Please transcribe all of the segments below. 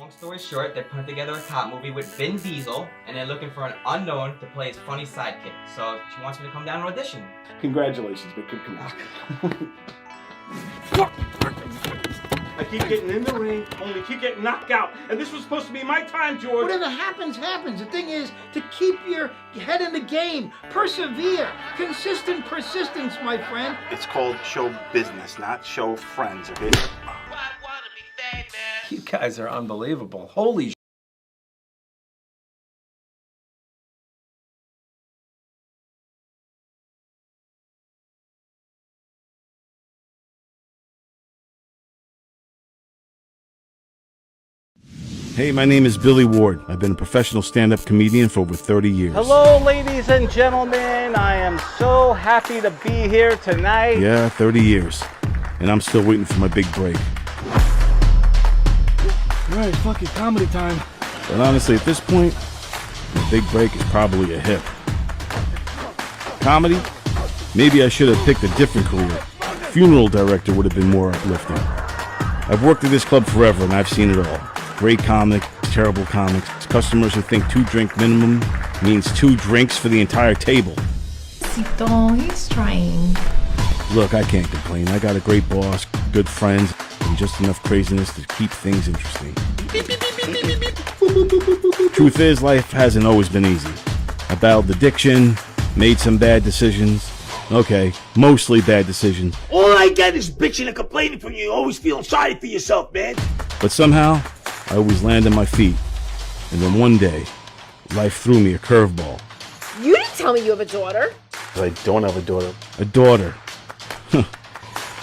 Long story short, they're putting together a cop movie with Vin Diesel, and they're looking for an unknown to play his funny sidekick. So she wants me to come down and audition. Congratulations, but good come I keep getting in the ring, only keep getting knocked out. And this was supposed to be my time, George. Whatever happens, happens. The thing is to keep your head in the game. Persevere. Consistent persistence, my friend. It's called show business, not show friends, okay? You guys are unbelievable. Holy Hey, my name is Billy Ward. I've been a professional stand-up comedian for over 30 years. Hello, ladies and gentlemen. I am so happy to be here tonight. Yeah, 30 years. And I'm still waiting for my big break. All right, fuck it, comedy time. But honestly, at this point, the big break is probably a hip. Comedy? Maybe I should have picked a different career. Funeral director would have been more uplifting. I've worked at this club forever and I've seen it all. Great comics, terrible comics, customers who think 2-drink minimum means 2 drinks for the entire table. Cito, he's trying. Look, I can't complain. I got a great boss, good friends, and just enough craziness to keep things interesting. Truth is, life hasn't always been easy. I battled addiction, made some bad decisions. Okay, mostly bad decisions. All I get is bitching and complaining from you, always feeling sorry for yourself, man. But somehow, I always land on my feet. And then one day, life threw me a curveball. You didn't tell me you have a daughter. I don't have a daughter. A daughter.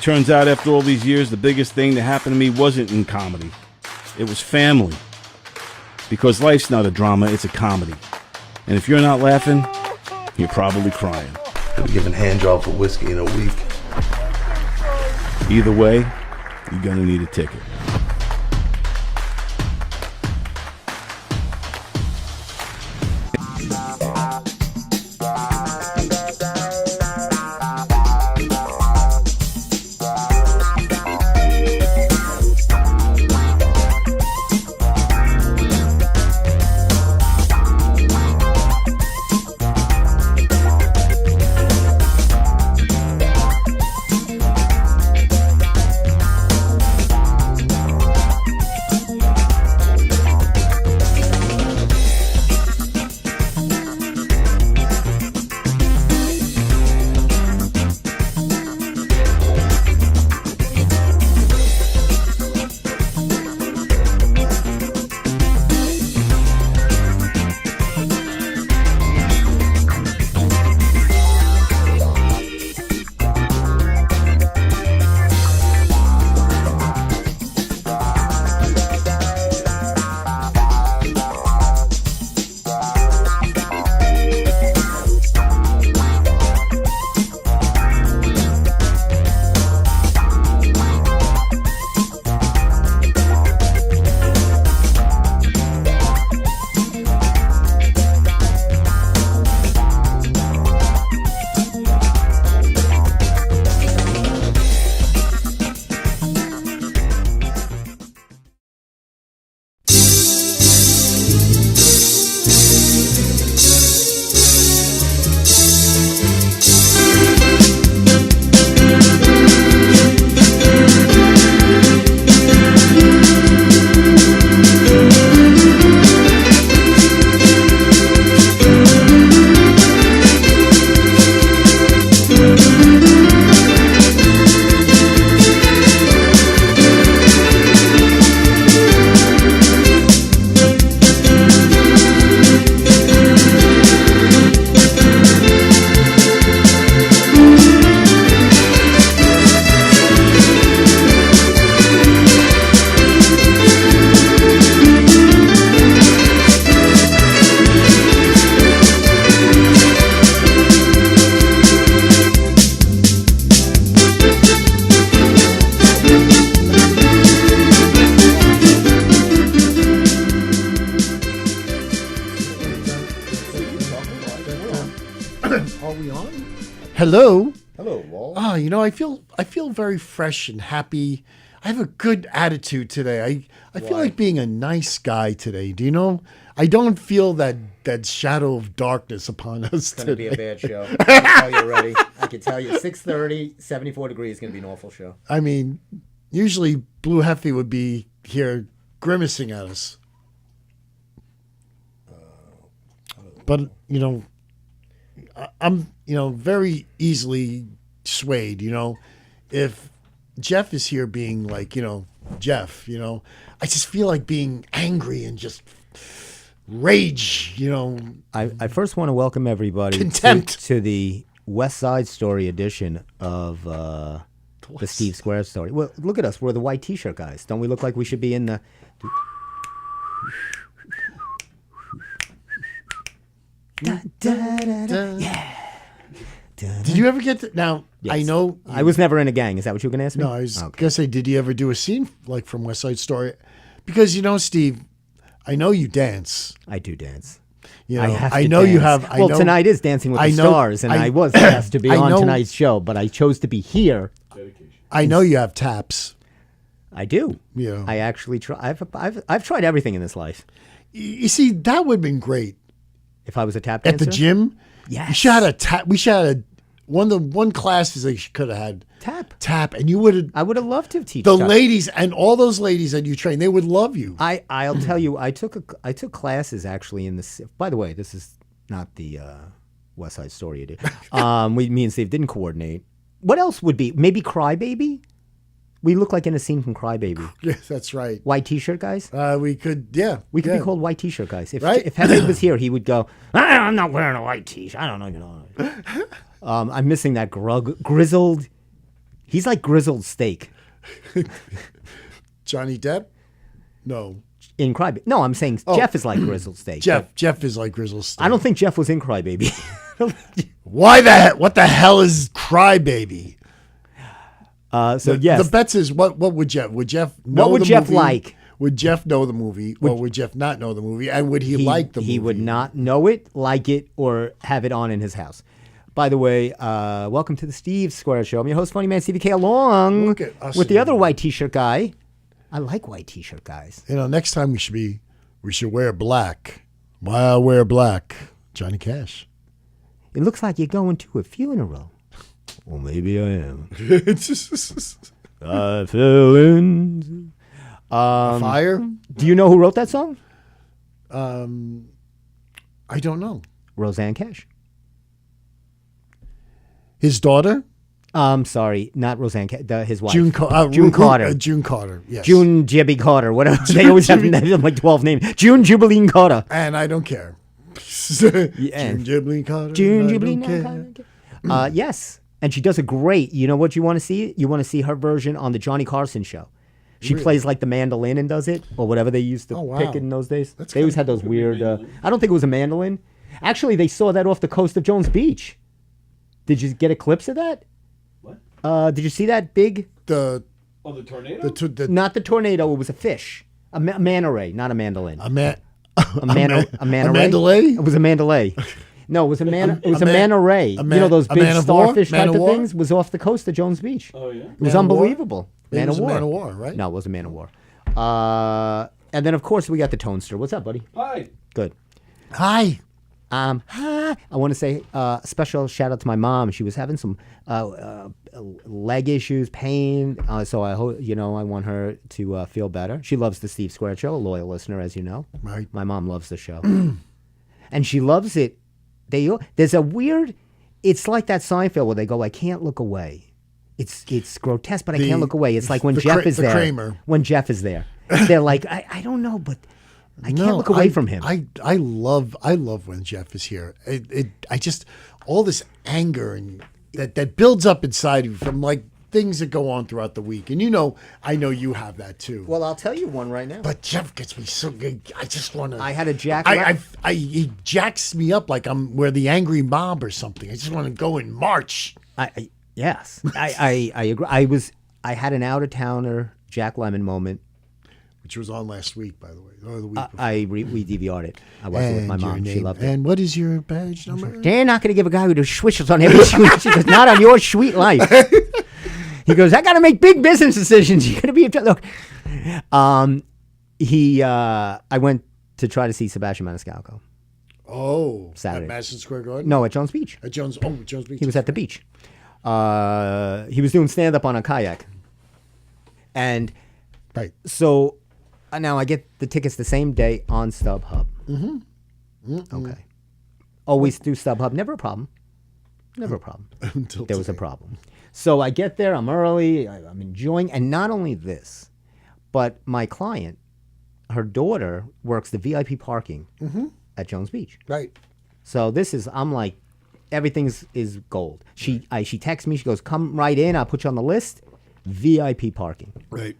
Turns out after all these years, the biggest thing that happened to me wasn't in comedy. It was family. Because life's not a drama, it's a comedy. And if you're not laughing, you're probably crying. I'm giving hand job for whiskey in a week. Either way, you're gonna need a ticket. Hello. Hello, Walt. I feel very fresh and happy. I have a good attitude today. I feel like being a nice guy today. Do you know? I don't feel that shadow of darkness upon us It's going to today. be a bad show. I can tell you already. I can tell you 6:30, 74 degrees is going to be an awful show. I mean, usually Blue Heffy would be here grimacing at us. But, you know, I'm, you know, very easily swayed, you know. If Jeff is here being like, you know, Jeff, you know, I just feel like being angry and just rage, you know. I first want to welcome everybody Contempt. to the West Side Story edition of the Steve Square story. Well, look at us. We're the white T-shirt guys. Don't we look like we should be in the... Yeah. Did you ever get to, now, Yes. I know. I was never in a gang. Is that what you were going to ask me? No, I was going to say, did you ever do a scene like from West Side Story? Because, you know, Steve, I know you dance. I do dance. You know, I have I to know dance. you have. I well, know, tonight is Dancing with the Stars, and I was asked to be I on know- tonight's show, but I chose to be here. I know you have taps. I do. Yeah. I actually try. I've tried everything in this life. You see, that would have been great. If I was a tap At dancer the gym? Yes. You should have had a tap. We should have had one classes that you could have had. Tap. And you would have. I would have loved to teach The tap. ladies and all those ladies that you train, they would love you. I'll tell you, I took classes actually in the. By the way, this is not the West Side Story edition. Me and Steve didn't coordinate. What else would be? Maybe Crybaby? We look like in a scene from Crybaby. Yes, that's right. White T-shirt guys? We could, yeah. We could yeah. be called White T-shirt guys. If Right? if Henry was here, he would go, I'm not wearing a white T-shirt. I don't know, you know. I'm missing that grizzled. He's like grizzled steak. Johnny Depp? No. In Crybaby. No, I'm saying Jeff is like grizzled steak. Jeff is like grizzled steak. I don't think Jeff was in Crybaby. What the hell is Crybaby? Yes. The bets is what would Jeff know What would the Jeff movie? like? Would Jeff know the movie or would Jeff not know the movie? And would he like the movie? He would not know it, like it, or have it on in his house. By the way, welcome to the Steve Square Show. I'm your host, Funny Man Stevie K, along Look at us with the again. other white T-shirt guy. I like white T-shirt guys. You know, next time we should wear black. Why I wear black? Johnny Cash. It looks like you're going to a funeral. Well, maybe I am. I fell in. Fire? Do you know who wrote that song? I don't know. Roseanne Cash. His daughter? Sorry, not Roseanne Cash, his wife. June Carter. June Carter, yes. June Jibby Carter, whatever. They always have like 12 names. June Jubilee Carter. And I don't care. June Jubilee Carter. June I Jubilee don't care. Carter. Yes. And she does a great, you know what you want to see? You want to see her version on the Johnny Carson show. She Really? plays like the mandolin and does it, or whatever they used to Oh, wow. pick in those days. That's They always had kinda those weird, I don't think it was a mandolin. Actually, they saw that off the coast of Jones Beach. Did you get a clips of that? What? Did you see that big? Oh, the tornado? Not the tornado, it was a fish. A manta ray, not a mandolin. A manta ray? It was a mandalay. No, it was a manta ray. You know those big starfish type of things? Was off the coast of Jones Beach. Oh, yeah? It was Man of War? unbelievable. It was a Man Man of of War. War, right? No, it was a Man of War. And then, of course, we got the Tonester. What's up, buddy? Hi. Good. Hi. Hi. I want to say a special shout out to my mom. She was having some leg issues, pain. So I hope, I want her to feel better. She loves the Steve Square Show, a loyal listener, as you know. Right. My mom loves the show. And she loves it. There's a weird, it's like that Seinfeld where they go, I can't look away. It's grotesque, but I can't look away. It's like when Jeff is there. Kramer. When Jeff is there. They're like, I don't know, but I can't look away from him. I love when Jeff is here. I just all this anger and that builds up inside you from like things that go on throughout the week. And I know you have that too. Well, I'll tell you one right now. But Jeff gets me so good. I just want to. I had a jack. He jacks me up like we're the angry mob or something. I just want to go and march. Yes, I agree. I had an out of towner Jack Lemmon moment, which was on last week, by the way, or the week before. We DVR'd it. I wasn't with my mom. She loved it. And what is your badge number? They're not going to give a guy who does switches on every switch. She goes, not on your sweet life. He goes, I got to make big business decisions. You're going to be look. I went to try to see Sebastian Maniscalco. Oh, Saturday. At Madison Square Garden? No, at Jones Beach. At Jones Beach. He was at the beach. He was doing stand up on a kayak. And so now I get the tickets the same day on StubHub. Okay. Always do StubHub. Never a problem. Never a problem. Until there was a problem. So I get there. I'm early. I'm enjoying. And not only this, but my client, her daughter works the VIP parking at Jones Beach. Right. So this is, I'm like, everything is gold. She texts me. She goes, come right in. I'll put you on the list. VIP parking. Right.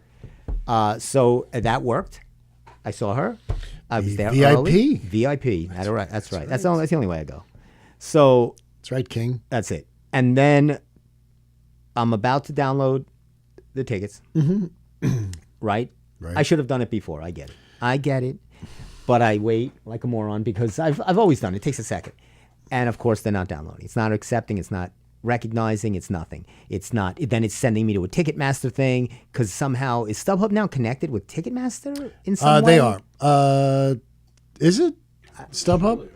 So that worked. I saw her. I was there VIP. early. VIP. That's right. That's right. That's the only way I go. So that's right, King. That's it. And then I'm about to download the tickets. Right? I should have done it before. I get it. But I wait like a moron because I've always done it. It takes a second. And of course, they're not downloading. It's not accepting. It's not recognizing. It's nothing. It's not. Then it's sending me to a Ticketmaster thing because somehow is StubHub now connected with Ticketmaster in some way? They are. Is it StubHub?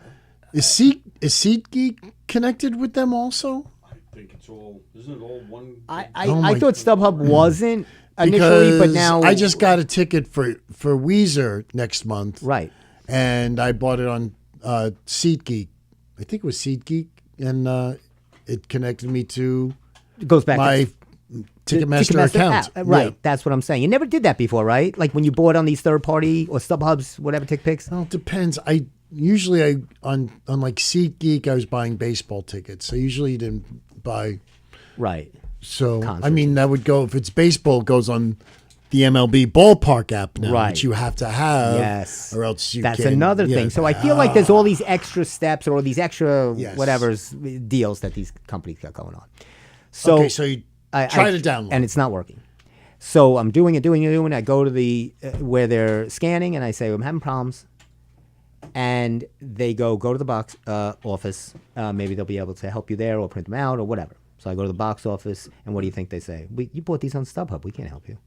Is SeatGeek connected with them also? I think it's all. Isn't it all one? I thought StubHub wasn't initially, but now I just got a ticket for Weezer next month. Right. And I bought it on SeatGeek. I think it was SeatGeek, and it connected me to goes back my Ticketmaster account. Right. Yeah. That's what I'm saying. You never did that before, right? Like when you bought on these third party or StubHubs, whatever TickPicks? Well, it depends. I usually on like SeatGeek I was buying baseball tickets. I usually didn't buy Right. So Concert. I mean that would go if it's baseball it goes on the MLB ballpark app now, Right. which you have to have. Yes. Or else you That's can, another yeah. thing. So I feel like there's all these extra steps or all these extra Yes. whatever's deals that these companies got going on. So okay, so you try to download. and it's not working. So I'm doing it. I go to the where they're scanning, and I say I'm having problems. And they go to the box office. Maybe they'll be able to help you there, or print them out, or whatever. So I go to the box office, and what do you think they say? You bought these on StubHub. We can't help you.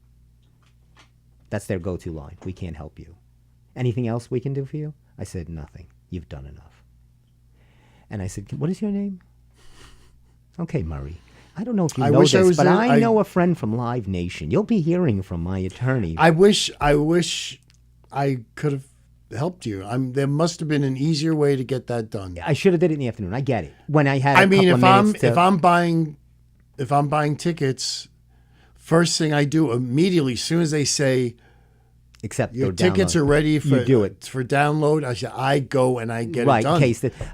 That's their go-to line. We can't help you. Anything else we can do for you? I said, nothing. You've done enough. And I said, what is your name? Okay, Murray. I don't know if you know this, but I know a friend from Live Nation. You'll be hearing from my attorney. I wish I could have helped you. There must have been an easier way to get that done. I should have did it in the afternoon. I get it. When I had if I'm buying tickets, first thing I do immediately, as soon as they say accept your tickets are ready for download, I go and I get it done.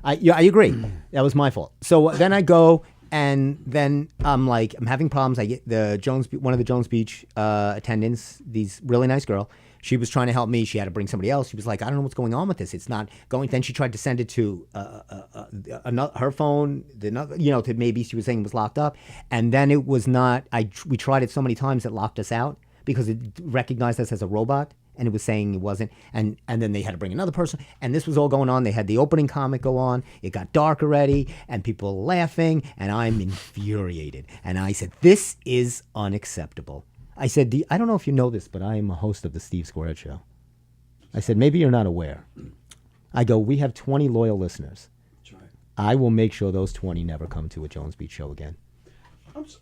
I agree. That was my fault. So then I go and then I'm having problems. I get one of the Jones Beach attendants, these really nice girl. She was trying to help me. She had to bring somebody else. She was like, I don't know what's going on with this. It's not going. Then she tried to send it to her phone. To maybe she was saying it was locked up. And then it was not. We tried it so many times it locked us out because it recognized us as a robot. And it was saying it wasn't. And then they had to bring another person. And this was all going on. They had the opening comic go on. It got dark already. And people were laughing. And I'm infuriated. And I said, this is unacceptable. I said, I don't know if you know this, but I am a host of the Steve Squared Show. I said, maybe you're not aware. I go, we have 20 loyal listeners. That's right. I will make sure those 20 never come to a Jones Beach show again.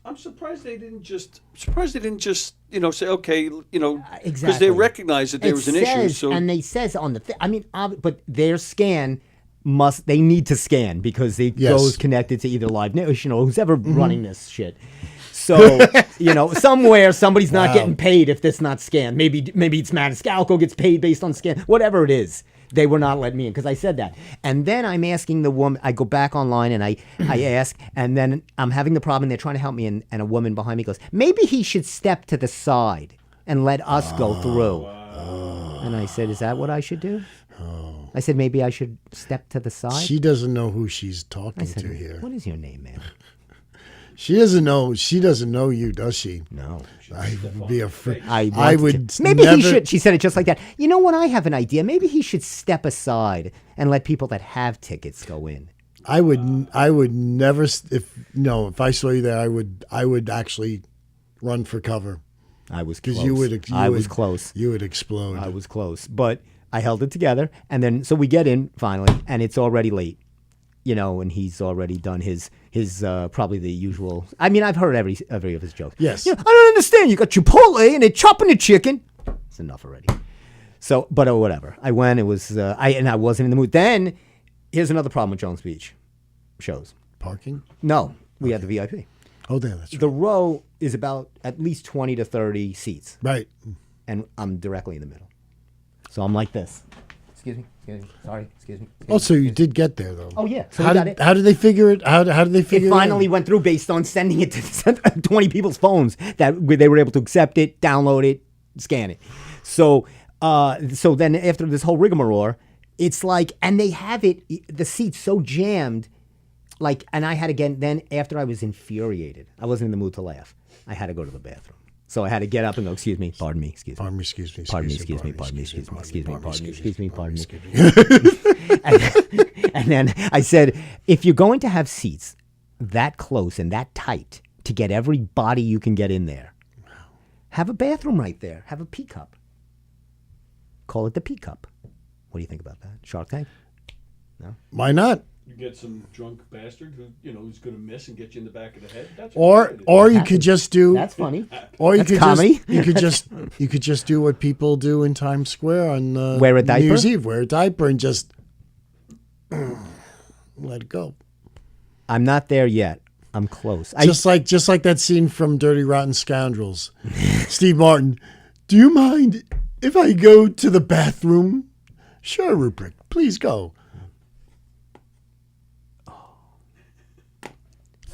I'm surprised they didn't just say okay, exactly, because they recognized that there was an issue. So and they says on the but their scan they need to scan because it goes connected to either Live Nation or who's ever running this shit. So, somewhere somebody's not getting paid if this not scanned. Maybe it's Maniscalco gets paid based on scan. Whatever it is, they were not letting me in because I said that. And then I'm asking the woman, I go back online and I ask, and then I'm having the problem. They're trying to help me, and a woman behind me goes, maybe he should step to the side and let us go through. And I said, is that what I should do? I said, maybe I should step to the side. She doesn't know who she's talking to here. What is your name, man? She doesn't know. She doesn't know you, does she? No. I would be afraid. I would. Maybe he should. She said it just like that. You know what? I have an idea. Maybe he should step aside and let people that have tickets go in. I would never. If I saw you there, I would actually run for cover. I was close. Because I was close. You would explode. I was close. But I held it together. And then, so we get in finally, and it's already late. You know, and he's already done his probably the usual. I mean, I've heard every of his jokes. Yes. You know, I don't understand. You got Chipotle and they're chopping the chicken. It's enough already. So, but whatever. I went. It was I wasn't in the mood. Then here's another problem with Jones Beach shows. Parking? No, we had the VIP. Oh, damn, that's right. The row is about at least 20 to 30 seats. Right. And I'm directly in the middle. So I'm like this. Excuse me. Sorry. Excuse me. Oh, so you did get there, though. Oh, yeah. So how did they figure it? How did they figure it? It finally went through based on sending it to 20 people's phones that they were able to accept it, download it, scan it. So then after this whole rigmarole, it's like, and they have it, the seats so jammed, like, and I had to get, then after I was infuriated, I wasn't in the mood to laugh. I had to go to the bathroom. So I had to get up and go, excuse me, pardon me, excuse me. Pardon me, excuse me. Pardon me, excuse me, pardon me, excuse me, excuse me, pardon me, excuse me, pardon me. And then I said, if you're going to have seats that close and that tight to get every body you can get in there, have a bathroom right there. Have a pee cup. Call it the pee cup. What do you think about that? Shark Tank? No? Why not? You get some drunk bastard who's going to miss and get you in the back of the head. That's Or you could just do. That's funny. Or you That's could comedy. you could just do what people do in Times Square on Wear a diaper? New Year's Eve. Wear a diaper and just let it go. I'm not there yet. I'm close. Just like that scene from Dirty Rotten Scoundrels. Steve Martin, do you mind if I go to the bathroom? Sure, Rupert. Please go.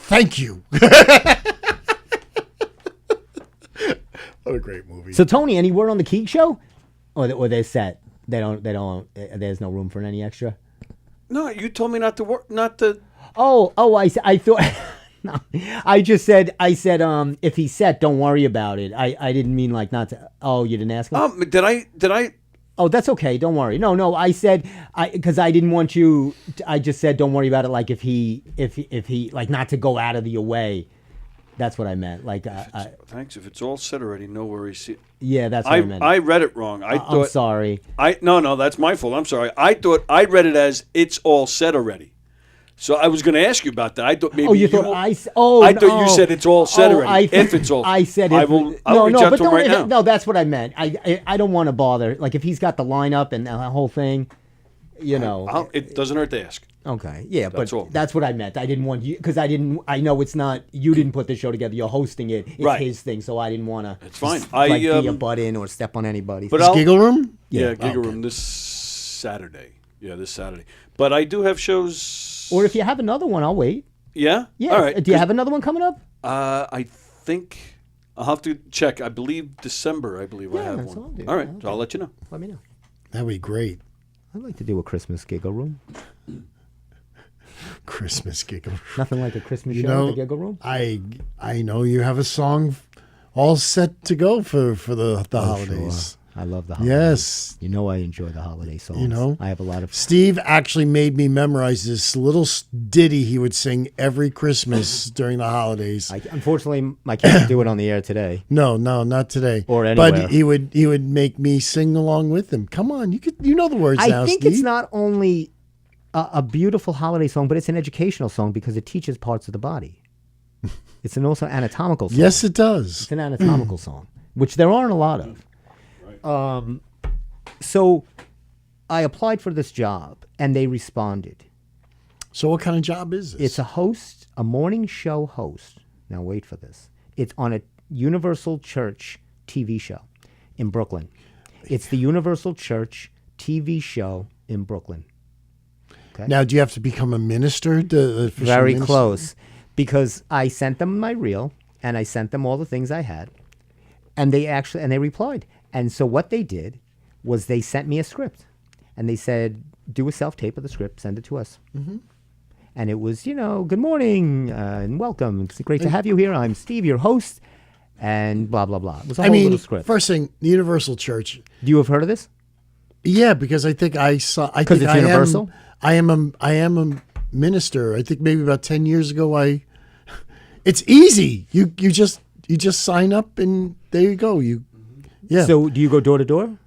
Thank you. What a great movie. So Tony, any word on the Keeg show? Or they're set? They don't. There's no room for any extra. No, you told me not to work. Not to. Oh, I thought. No, I said, if he's set, don't worry about it. I didn't mean like not to. Oh, you didn't ask him? Did I? Oh, that's okay. Don't worry. No. I said, because I didn't want you. I just said, don't worry about it. Like if he, like not to go out of your way. That's what I meant. Like, thanks. If it's all set already, no worries. Yeah, that's what I meant. I read it wrong. I'm sorry. No, that's my fault. I'm sorry. I read it as it's all set already. So I was going to ask you about that. I thought maybe you thought you said it's all set already. If it's all, I said I'll reach out to him right now. No, that's what I meant. I don't want to bother. Like if he's got the lineup and the whole thing, it doesn't hurt to ask. Okay, yeah, That's but all. that's what I meant. I didn't want you because I know it's not you didn't put the show together. You're hosting it. It's Right. his thing, so I didn't want to. It's fine. Be a butt in or step on anybody. But Giggle Room? Yeah, Giggle Room this Saturday. Yeah, this Saturday. But I do have shows. Or if you have another one, I'll wait. Yeah. Yeah. All right. Do you have another one coming up? I think I'll have to check. I believe December. I have that's one. all, dude. All right. Okay. So I'll let you know. Let me know. That'd be great. I'd like to do a Christmas Giggle Room. Christmas Giggle Room. Nothing like a Christmas show at the Giggle Room. I know you have a song all set to go for the holidays. Sure. I love the holidays. Yes. You know I enjoy the holiday songs. I have a lot of... Steve actually made me memorize this little ditty he would sing every Christmas during the holidays. Unfortunately, I can't do it on the air today. No, not today. Or anywhere. But he would make me sing along with him. Come on, you know the words now, I think Steve. it's not only a beautiful holiday song, but it's an educational song because it teaches parts of the body. It's an also anatomical song. Yes, it does. It's an anatomical song, which there aren't a lot of. So I applied for this job and they responded. So what kind of job is this? It's a morning show host. Now wait for this. It's on a Universal Church TV show in Brooklyn. It's the Universal Church TV show in Brooklyn. Okay. Now, do you have to become a minister? Very close. Because I sent them my reel and I sent them all the things I had. And they replied. And so what they did was they sent me a script. And they said, do a self-tape of the script, send it to us. Mm-hmm. And it was, good morning and welcome. It's great to have you here. I'm Steve, your host. And blah, blah, blah. It was a whole little script. First thing, the Universal Church. Do you have heard of this? Yeah, because I think I saw... Because it's Universal? I am a minister. I think maybe about 10 years ago, it's easy. You just you just sign up and there you go. Yeah. So do you go door to door?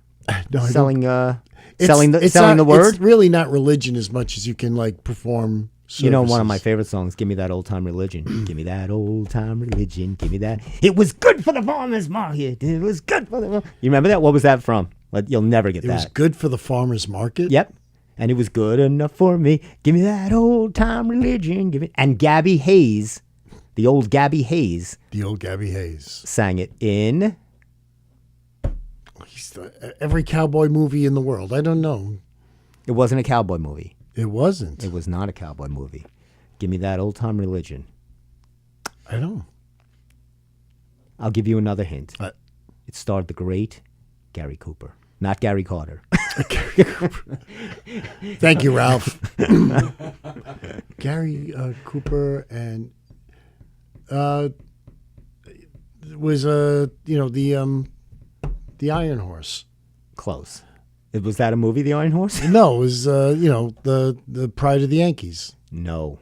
No, I selling don't. selling It's the word? It's really not religion as much as you can like perform. You know, one of services. my favorite songs, Give Me That Old Time Religion. Give me that old time religion. Give me that. It was good for the farmer's market. It was good for the... You remember that? What was that from? Like, you'll never get It that. was good for the farmer's market. Yep. And it was good enough for me. Give me that old time religion. Give it. And Gabby Hayes, the old Gabby Hayes. The old Gabby Hayes. Sang it in... Every cowboy movie in the world. I don't know. It wasn't a cowboy movie. It wasn't. It was not a cowboy movie. Give me that old time religion. I don't. I'll give you another hint. It starred the great Gary Cooper, not Gary Carter. Thank you, Ralph. Gary Cooper and was the Iron Horse. Close. Was that a movie, The Iron Horse? No, it was the Pride of the Yankees. No.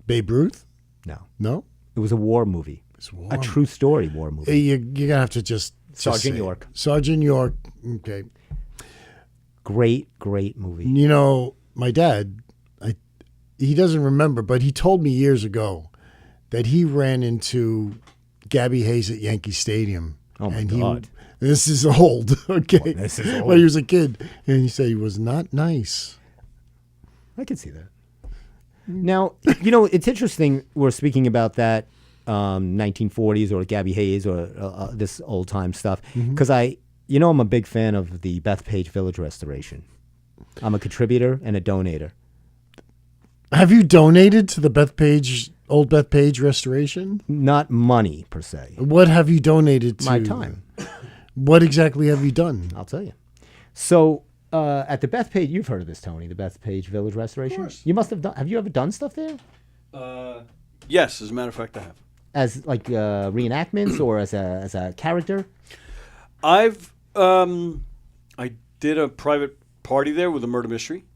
Babe Ruth? No. No? It was a war movie. It's war. A true story war movie. You're gonna have to just Sergeant say York. it. Sergeant York. Okay. Great movie. You know, my dad, he doesn't remember, but he told me years ago that he ran into Gabby Hayes at Yankee Stadium. Oh my God. This is old, okay? Well, this is old. When he was a kid, and he said he was not nice. I could see that. Now, you know, it's interesting we're speaking about that 1940s or Gabby Hayes or this old time stuff because I'm a big fan of the Bethpage Village restoration. I'm a contributor and a donator. Have you donated to the old Bethpage restoration? Not money per se. What have you donated to? My time. What exactly have you done? I'll tell you. So at the Bethpage, you've heard of this, Tony, the Bethpage Village restoration? Of course. You must have done. Have you ever done stuff there? Yes, as a matter of fact, I have. As like reenactments or as a character? I did a private party there with a murder mystery,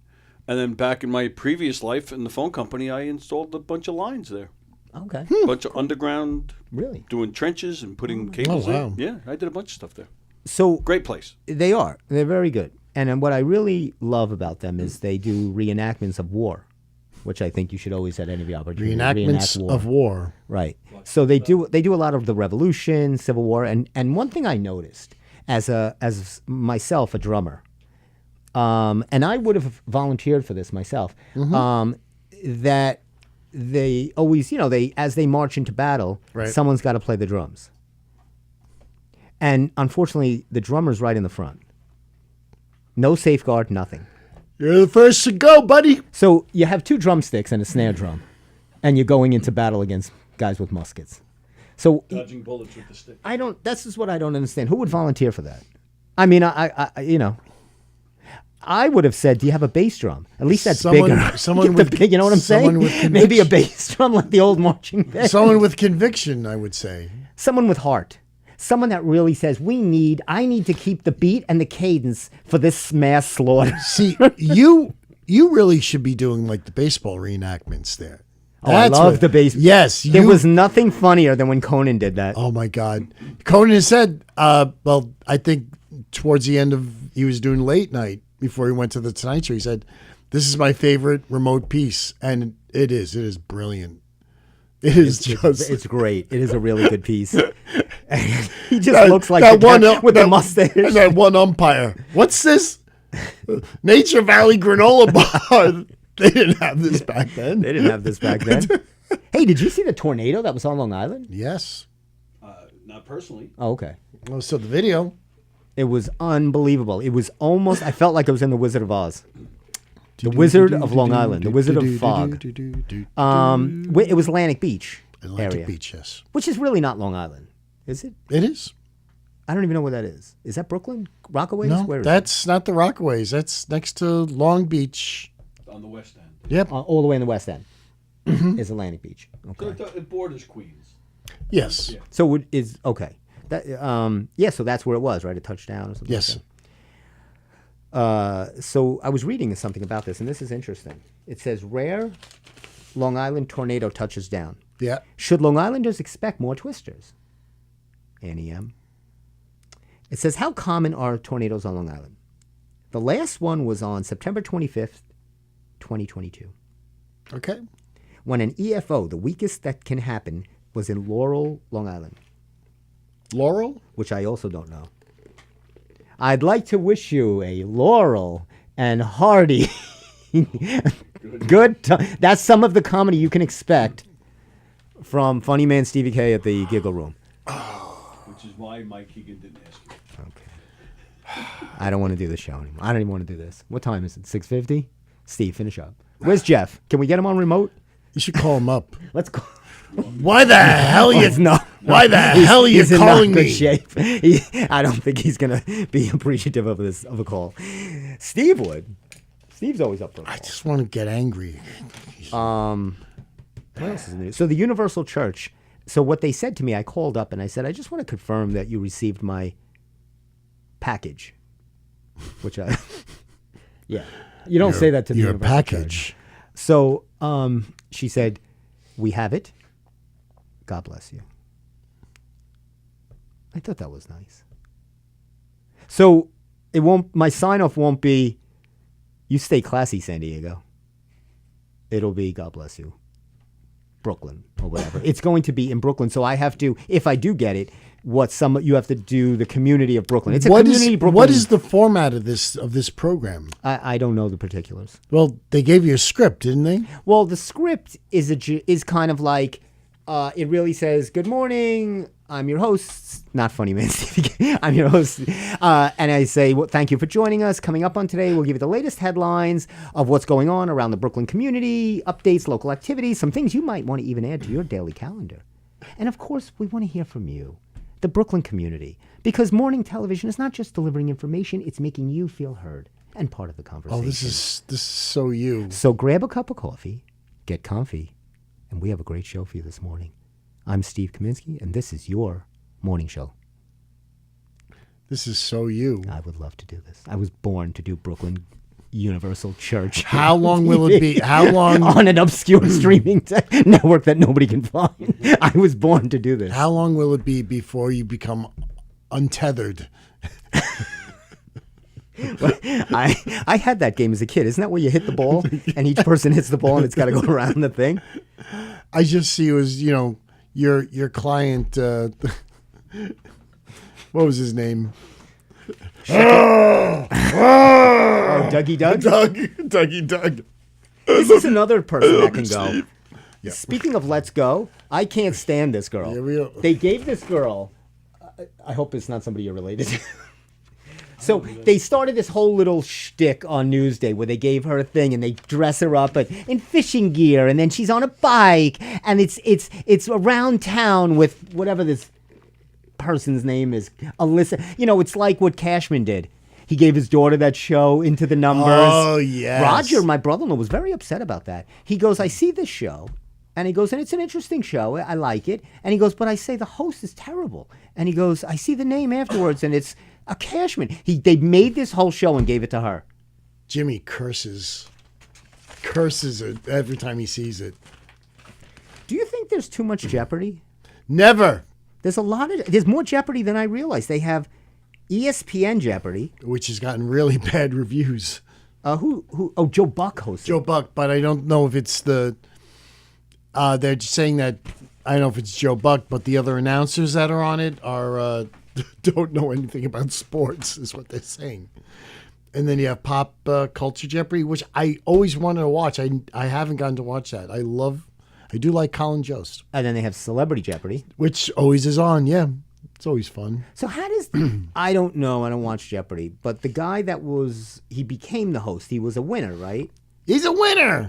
and then back in my previous life in the phone company, I installed a bunch of lines there. Okay. A bunch of underground. Really? Doing trenches and putting cables wow. in. Yeah, I did a bunch of stuff there. So great place. They are. They're very good. And then what I really love about them is they do reenactments of war, which I think you should always at any of the opportunity Reenactments of war. Right. So they do a lot of the Revolution, Civil War, and one thing I noticed as myself a drummer, and I would have volunteered for this myself, that they always, as they march into battle, someone's got to play the drums. And unfortunately, the drummer's right in the front. No safeguard, nothing. You're the first to go, buddy. So you have two drumsticks and a snare drum, and you're going into battle against guys with muskets. So dodging bullets with the stick. This is what I don't understand. Who would volunteer for that? I mean, I would have said, do you have a bass drum? At least that's bigger. Someone with, you know what I'm saying? Maybe a bass drum like the old marching band. Someone with conviction, I would say. Someone with heart. Someone that really says, I need to keep the beat and the cadence for this mass slaughter. See, you really should be doing like the baseball reenactments there. I love the baseball. Yes. There was nothing funnier than when Conan did that. Oh, my God. Conan has said, I think towards the end of, he was doing late night before he went to the Tonight Show. He said, this is my favorite remote piece. And it is. It is brilliant. It's great. It is a really good piece. He just looks like the guy with the mustache. And that one umpire. What's this? Nature Valley granola bar. They didn't have this back then. Hey, did you see the tornado that was on Long Island? Yes. Not personally. Oh, okay. Oh, so the video. It was unbelievable. It was almost, I felt like I was in The Wizard of Oz. The Wizard of Long Island, the Wizard of Fog. It was Atlantic Beach area. Beach, yes. Which is really not Long Island, is it? It is. I don't even know where that is. Is that Brooklyn? Rockaways? No, Where is that's not the Rockaways. That's next to Long Beach. On the West End. Yep. All the way in the West End is Atlantic Beach. Okay. So it borders Queens. Yes. Yeah. So it is, okay. That, so that's where it was, right? A touchdown or something? Yes. Like that. So I was reading something about this, and this is interesting. It says, rare Long Island tornado touches down. Yeah. Should Long Islanders expect more twisters? Annie M. It says, how common are tornadoes on Long Island? The last one was on September 25th, 2022. Okay. When an EFO, the weakest that can happen, was in Laurel, Long Island. Laurel? Which I also don't know. I'd like to wish you a Laurel and hearty good time. That's some of the comedy you can expect from Funny Man Stevie K at the Giggle Room. Which is why Mike Keegan didn't ask you. Okay. I don't want to do the show anymore. I don't even want to do this. What time is it? 6:50? Steve, finish up. Where's Jeff? Can we get him on remote? You should call him up. Let's go. Why the hell you? No. Why the hell are you calling me? He's in not good shape. I don't think he's gonna be appreciative of this of a call. Steve would. Steve's always up for a call. I just want to get angry. What else is new? So the Universal Church. So what they said to me, I called up and I said, I just want to confirm that you received my package. Which I, yeah, you don't say that to the your Universal package. Church. So she said, we have it. God bless you. I thought that was nice. So it won't. My sign off won't be, you stay classy, San Diego. It'll be, God bless you, Brooklyn or whatever. It's going to be in Brooklyn. So I have to, if I do get it, you have to do the community of Brooklyn. It's a community Brooklyn. What is the format of this program? I don't know the particulars. Well, they gave you a script, didn't they? Well, the script is kind of like, it really says, good morning, I'm your host, not Funny Man Stevie. I'm your host. And I say, well, thank you for joining us. Coming up on today, we'll give you the latest headlines of what's going on around the Brooklyn community, updates, local activities, some things you might want to even add to your daily calendar. And of course, we want to hear from you, the Brooklyn community, because morning television is not just delivering information, it's making you feel heard and part of the conversation. Oh, this is so you. So grab a cup of coffee, get comfy, and we have a great show for you this morning. I'm Steve Kaminsky, and this is your morning show. This is so you. I would love to do this. I was born to do Brooklyn Universal Church. How long will it be? How long? On an obscure streaming network that nobody can find. I was born to do this. How long will it be before you become untethered? I had that game as a kid. Isn't that where you hit the ball and each person hits the ball and it's got to go around the thing? I just see you as, your client. What was his name? Oh, Dougie Doug? Dougie Doug. This is another person that can go. Steve. Yeah. Speaking of let's go, I can't stand this girl. They gave this girl, I hope it's not somebody you're related to. So they started this whole little shtick on Newsday where they gave her a thing and they dress her up in fishing gear, and then she's on a bike, and it's around town with whatever this person's name is, Alyssa. It's like what Cashman did. He gave his daughter that show, Into the Numbers. Oh, yes. Roger, my brother-in-law, was very upset about that. He goes, I see this show. And he goes, and it's an interesting show. I like it. And he goes, but I say the host is terrible. And he goes, I see the name afterwards, and it's a Cashman. They made this whole show and gave it to her. Jimmy curses it every time he sees it. Do you think there's too much Jeopardy? Never. There's more Jeopardy than I realized. They have ESPN Jeopardy, which has gotten really bad reviews. Oh, Joe Buck hosts. Joe Buck, but I don't know if it's the. They're saying that I don't know if it's Joe Buck, but the other announcers that are on it are don't know anything about sports, is what they're saying. And then you have Pop Culture Jeopardy, which I always wanted to watch. I haven't gotten to watch that. I do like Colin Jost. And then they have Celebrity Jeopardy, which always is on. Yeah, it's always fun. So how does I don't know. I don't watch Jeopardy, but the guy he became the host. He was a winner, right? He's a winner.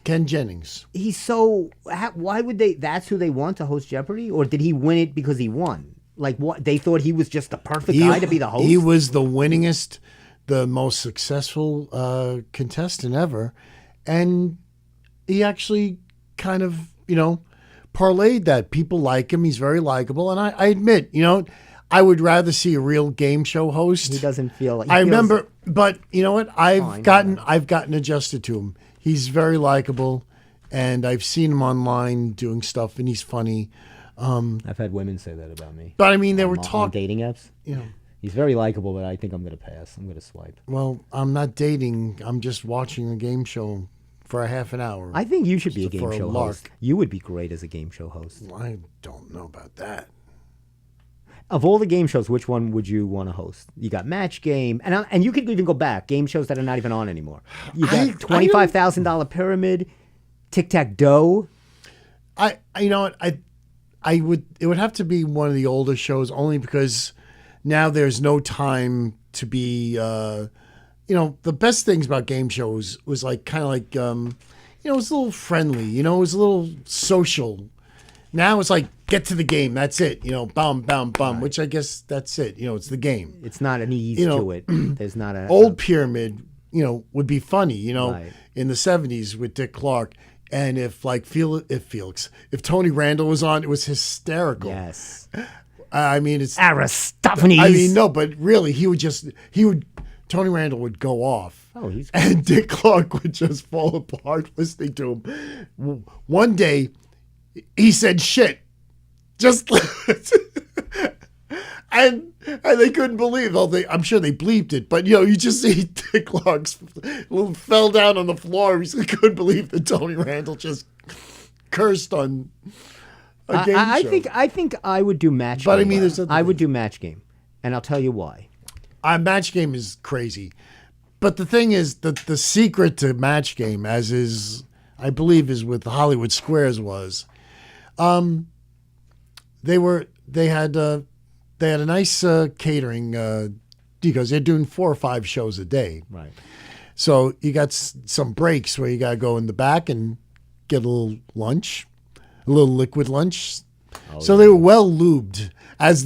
Ken Jennings. He's so. Why would they? That's who they want to host Jeopardy, or did he win it because he won? Like what? They thought he was just the perfect guy to be the host. He was the winningest, the most successful contestant ever, and he actually kind of parlayed that. People like him. He's very likable, and I admit, I would rather see a real game show host. He doesn't feel like. I remember, but you know what? I've gotten adjusted to him. He's very likable, and I've seen him online doing stuff, and he's funny. I've had women say that about me. But I mean, they were on talking. dating apps. You know, he's very likable, but I think I'm going to pass. I'm going to swipe. well, I'm not dating. I'm just watching a game show for a half an hour. I think you should be a for game show lark. host. You would be great as a game show host. I don't know about that. Of all the game shows, which one would you want to host? You got Match Game, and you could even go back. Game shows that are not even on anymore. You got $25,000 Pyramid, Tic Tac Dough. You know what, I would. It would have to be one of the older shows, only because now there's no time to be. You know, the best things about game shows was like kind of like, you know, it was a little friendly. You know, it was a little social. Now it's like, get to the game. That's it. You know, bum, bum, bum. Right. Which I guess that's it. You know, it's the game. It's not an ease to it. There's not a old Pyramid. You know, would be funny. You know, right. In the '70s with Dick Clark, and if Tony Randall was on, it was hysterical. Yes. I mean, it's Aristophanes. I mean, no, but really, Tony Randall would go off. Oh, he's and Dick Clark would just fall apart listening to him. One day, he said shit. Just and they couldn't believe. I'm sure they bleeped it, but you know, you just see Dick Clark's fell down on the floor. He couldn't believe that Tony Randall just cursed on a game show. I think I would do Match Game. But I mean, I would do Match Game, and I'll tell you why. Match Game is crazy, but the thing is that the secret to Match Game, as is, I believe, is with Hollywood Squares was, they had a nice catering because they're doing 4 or 5 shows a day. Right. So you got some breaks where you got to go in the back and get a little lunch, a little liquid lunch. So they were well lubed as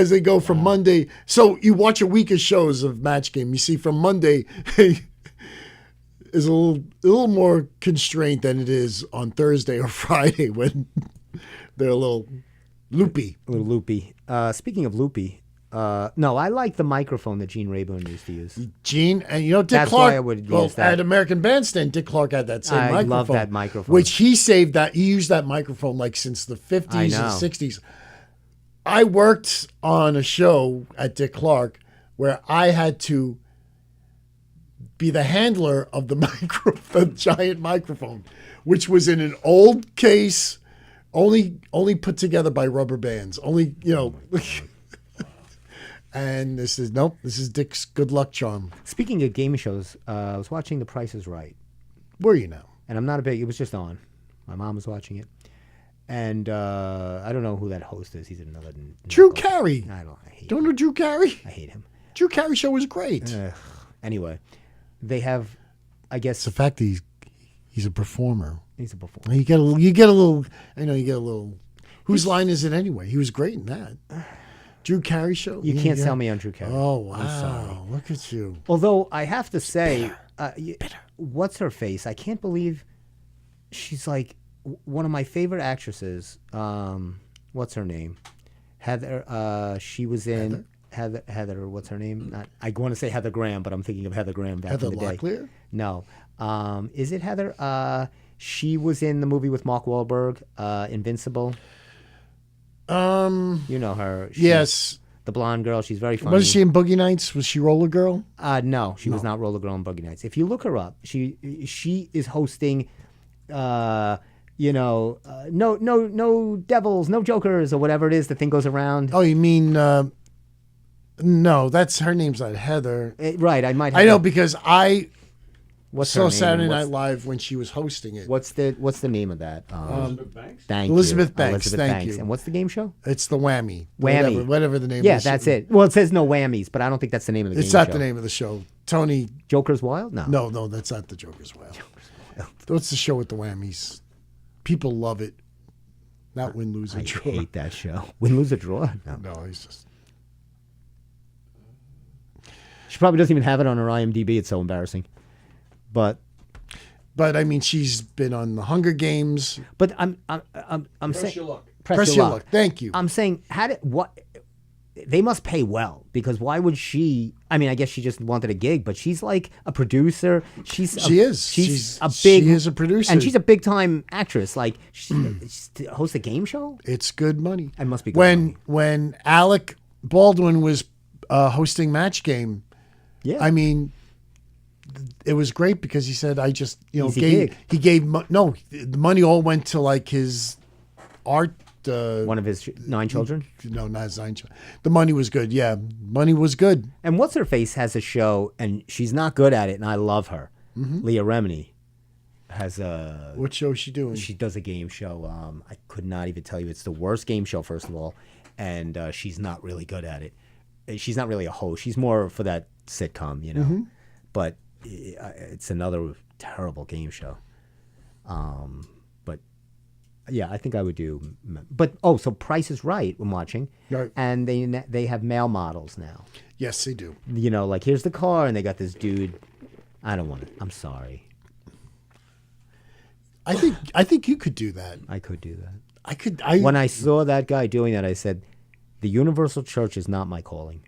they go from Monday. So you watch a week of shows of Match Game. You see from Monday is a little more constraint than it is on Thursday or Friday when they're a little loopy. A little loopy. Speaking of loopy, no, I like the microphone that Gene Rayburn used to use. Gene, and you know, Dick That's Clark. why I would use that. At American Bandstand, Dick Clark had that same microphone. I love that microphone. Which he saved that. He used that microphone like since the 50s and 60s. I worked on a show at Dick Clark where I had to be the handler of the giant microphone, which was in an old case, only put together by rubber bands. Only, you know. And this is Dick's good luck charm. Speaking of game shows, I was watching The Price is Right. Were you now? And I'm not a big. It was just on. My mom was watching it, and I don't know who that host is. He's another Drew Carey. I hate Don't him. know Drew Carey? I hate him. Drew Carey show was great. Anyway, they have, I guess, it's the fact that he's a performer. He's a performer. You get a little. I know you get a little. Whose line is it anyway? He was great in that. Drew Carey show? You can't sell me on Drew Carey. Oh, wow. I'm sorry. Look at you. Although I have to say, what's her face? I can't believe she's like one of my favorite actresses. What's her name? Heather. She was in Heather. What's her name? I want to say Heather Graham, but I'm thinking of Heather Graham back Heather in the day. Locklear? No. Is it Heather? She was in the movie with Mark Wahlberg, Invincible. You know her. Yes. The blonde girl. She's very funny. Was she in Boogie Nights? Was she Roller Girl? No, she was not Roller Girl in Boogie Nights. If you look her up, she is hosting, no devils, no jokers, or whatever it is. The thing goes around. Oh, you mean? No, that's her name's not Heather. Right, I might. I know because I What's her name? Saturday Night Live when she was hosting it. What's the name of that? Elizabeth Banks. Thank Elizabeth you. Banks. Elizabeth Thank Banks. you. And what's the game show? It's the Whammy. Whammy. Whatever the name. Yeah, of the that's show. it. Well, it says no whammies, but I don't think that's the name of the game show. It's not the name of the show. Tony. Joker's Wild? No. No, that's not the Joker's Wild. What's the show with the whammies? People love it. Not win, lose, or draw. I hate that show. Win, lose, or draw? No, he's just. She probably doesn't even have it on her IMDb. It's so embarrassing. But I mean, she's been on the Hunger Games. But I'm saying. Press your luck. Press Press your your luck. luck. Thank you. I'm saying, they must pay well, because why would she? I mean, I guess she just wanted a gig, but she's like a producer. She's a producer, and she's a big time actress. Like she hosts a game show. It's good money. It must be good money. When Alec Baldwin was hosting Match Game. Yeah, I mean, it was great because he said, "I just Easy gave the money all went to like his art." One of his 9 children? No, not his 9 children. The money was good. Yeah, money was good. And What's Her Face has a show, and she's not good at it, and I love her. Mm-hmm. Leah Remini has a... What show is she doing? She does a game show. I could not even tell you. It's the worst game show, first of all, and she's not really good at it. She's not really a host. She's more for that sitcom, you know. Mm-hmm. But it's another terrible game show. Yeah, I think I would do. But so Price is Right. I'm watching, right. And they have male models now. Yes, they do. You know, like here's the car, and they got this dude. I don't want it. I'm sorry. I think you could do that. I could do that. When I saw that guy doing that, I said, the Universal Church is not my calling.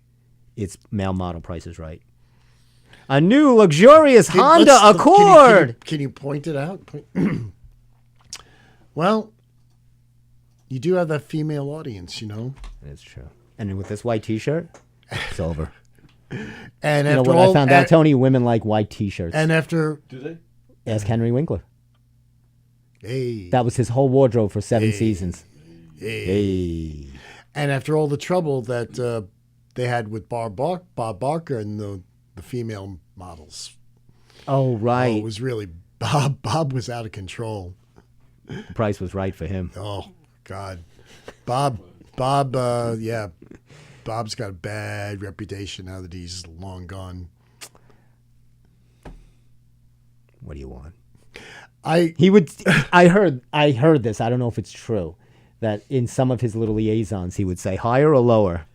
It's male model Price is Right. A new luxurious Honda Accord. Can you point it out? Well, you do have that female audience, you know. It's true. And with this white T-shirt, it's over. And you know what I found out, Tony? Women like white T-shirts. And after... Do they? Ask Henry Winkler. Hey. That was his whole wardrobe for 7 Hey. seasons. Hey. And after all the trouble that they had with Bob Barker and the female models. Oh, right. Oh, it was really... Bob was out of control. The price was right for him. Oh, God. Bob, yeah. Bob's got a bad reputation now that he's long gone. What do you want? I heard this. I don't know if it's true. That in some of his little liaisons, he would say higher or lower.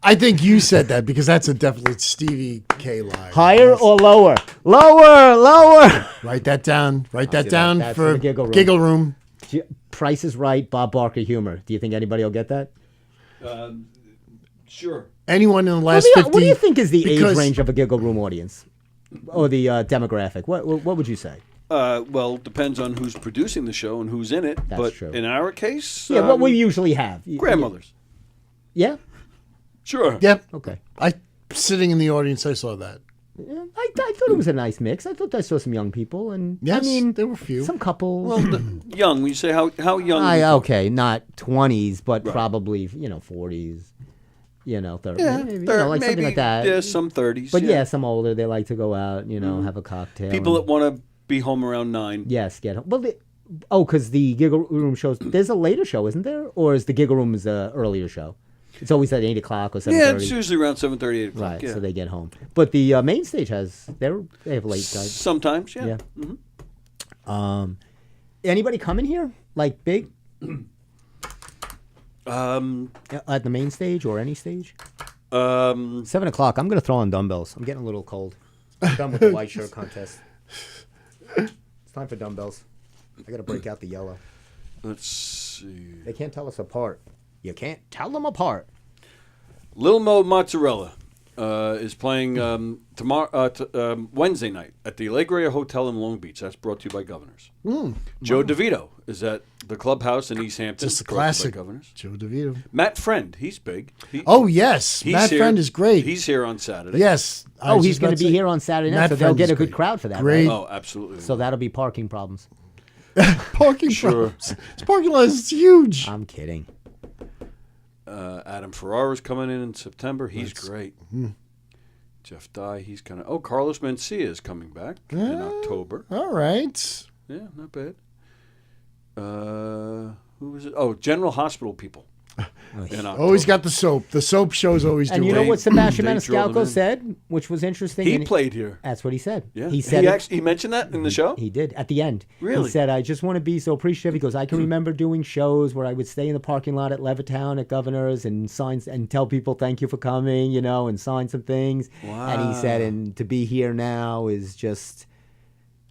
I think you said that because that's a definite Stevie K lie. Higher or lower? Lower. Write that down. Write that down That's for the Giggle Room. Price is Right, Bob Barker humor. Do you think anybody will get that? Sure. Anyone in the last 50... What do you think is the age range of a Giggle Room audience? Or the demographic? What would you say? Well, depends on who's producing the show and who's in it. That's true. In our case... Yeah, what we usually have. Grandmothers. Yeah? Sure. Yep. Okay. Sitting in the audience, I saw that. Yeah, I thought it was a nice mix. I thought I saw some young people, and yes, I mean, there were a few. Some couples. Well, young. When you say how young? Okay, not 20s, but probably 40s. 30s. Yeah, maybe, something like that. Yeah, some 30s. But yeah, some older. They like to go out, have a cocktail. People that want to be home around 9. Yes, get home. Well, because the Giggle Room shows. There's a later show, isn't there? Or is the Giggle Room an earlier show? It's always at 8 o'clock or 7:30. Yeah, it's usually around 7:30, 8 o'clock. Right, yeah. so they get home. But the main stage they have late guys. Sometimes, yeah. Mm-hmm. Anybody coming here? Like big? At the main stage or any sage? 7 o'clock. I'm going to throw on dumbbells. I'm getting a little cold. I'm done with the white shirt contest. It's time for dumbbells. I got to break out the yellow. Let's see. They can't tell us apart. You can't tell them apart. Lil Mo Mozzarella is playing tomorrow, Wednesday night at the Alegria Hotel in Long Beach. That's brought to you by Governors. Joe DeVito is at the Clubhouse in East Hampton. Just a classic. Governors. Joe DeVito. Matt Friend, he's big. Yes, Matt Friend is great. He's here on Saturday. Yes. He's going to be here on Saturday night, so they'll get a good crowd for that. Great. Right? Oh, absolutely. So that'll be parking problems. Parking problems. This parking lot is huge. I'm kidding. Adam Ferrara's coming in September. He's great. Jeff Dye, he's kind of... Oh, Carlos Mencia is coming back in October. All right. Yeah, not bad. Who was it? Oh, General Hospital people. Always got the soap. The soap shows always do. And you know what Sebastian Maniscalco said, which was interesting? He played here. That's what he said. Yeah. He said he mentioned that in the show? He did, at the end. Really? He said, I just want to be so appreciative. He goes, I can remember doing shows where I would stay in the parking lot at Levittown at Governor's and sign and tell people thank you for coming, and sign some things. Wow. And he said, and to be here now is just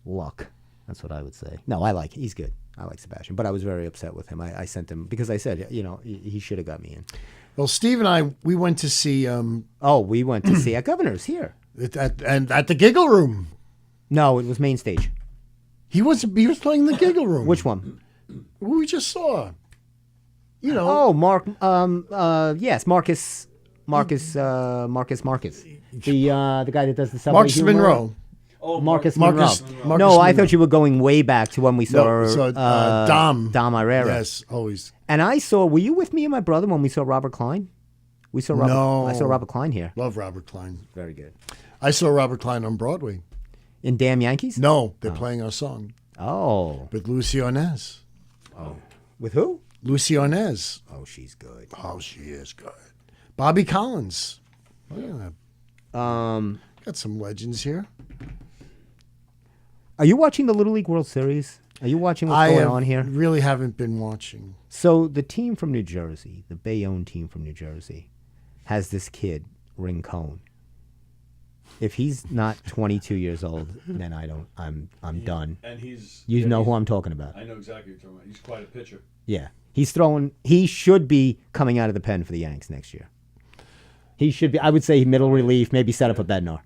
luck. That's what I would say. No, I like. He's good. I like Sebastian, but I was very upset with him. I sent him because I said, he should have got me in. Well, Steve and I, we went to see. We went to see at Governor's here. At the Giggle Room. No, it was main stage. He was playing the Giggle Room. Which one? Who we just saw. Oh, Mark. Yes, Marcus. The guy that does the subway Marcus humor. Monroe. Oh, Marcus Monroe. No, I thought you were going way back to when we saw Dom Irera. Yes, always. And I saw. Were you with me and my brother when we saw Robert Klein? We saw Robert. No. I saw Robert Klein here. Love Robert Klein. Very good. I saw Robert Klein on Broadway. In Damn Yankees? No, they're playing our song. Oh. With Lucy Ornez. Oh. With who? Lucy Ornez. Oh, she's good. Oh, she is good. Bobby Collins. Yeah. Got some legends here. Are you watching the Little League World Series? Are you watching what's going on here? I really haven't been watching. So the team from New Jersey, the Bayonne team from New Jersey, has this kid, Rincon. If he's not 22 years old, then I'm done. And he's know who I'm talking about. I know exactly what you're talking about. He's quite a pitcher. Yeah. He should be coming out of the pen for the Yanks next year. He should be, I would say middle relief, maybe set up a Bednar.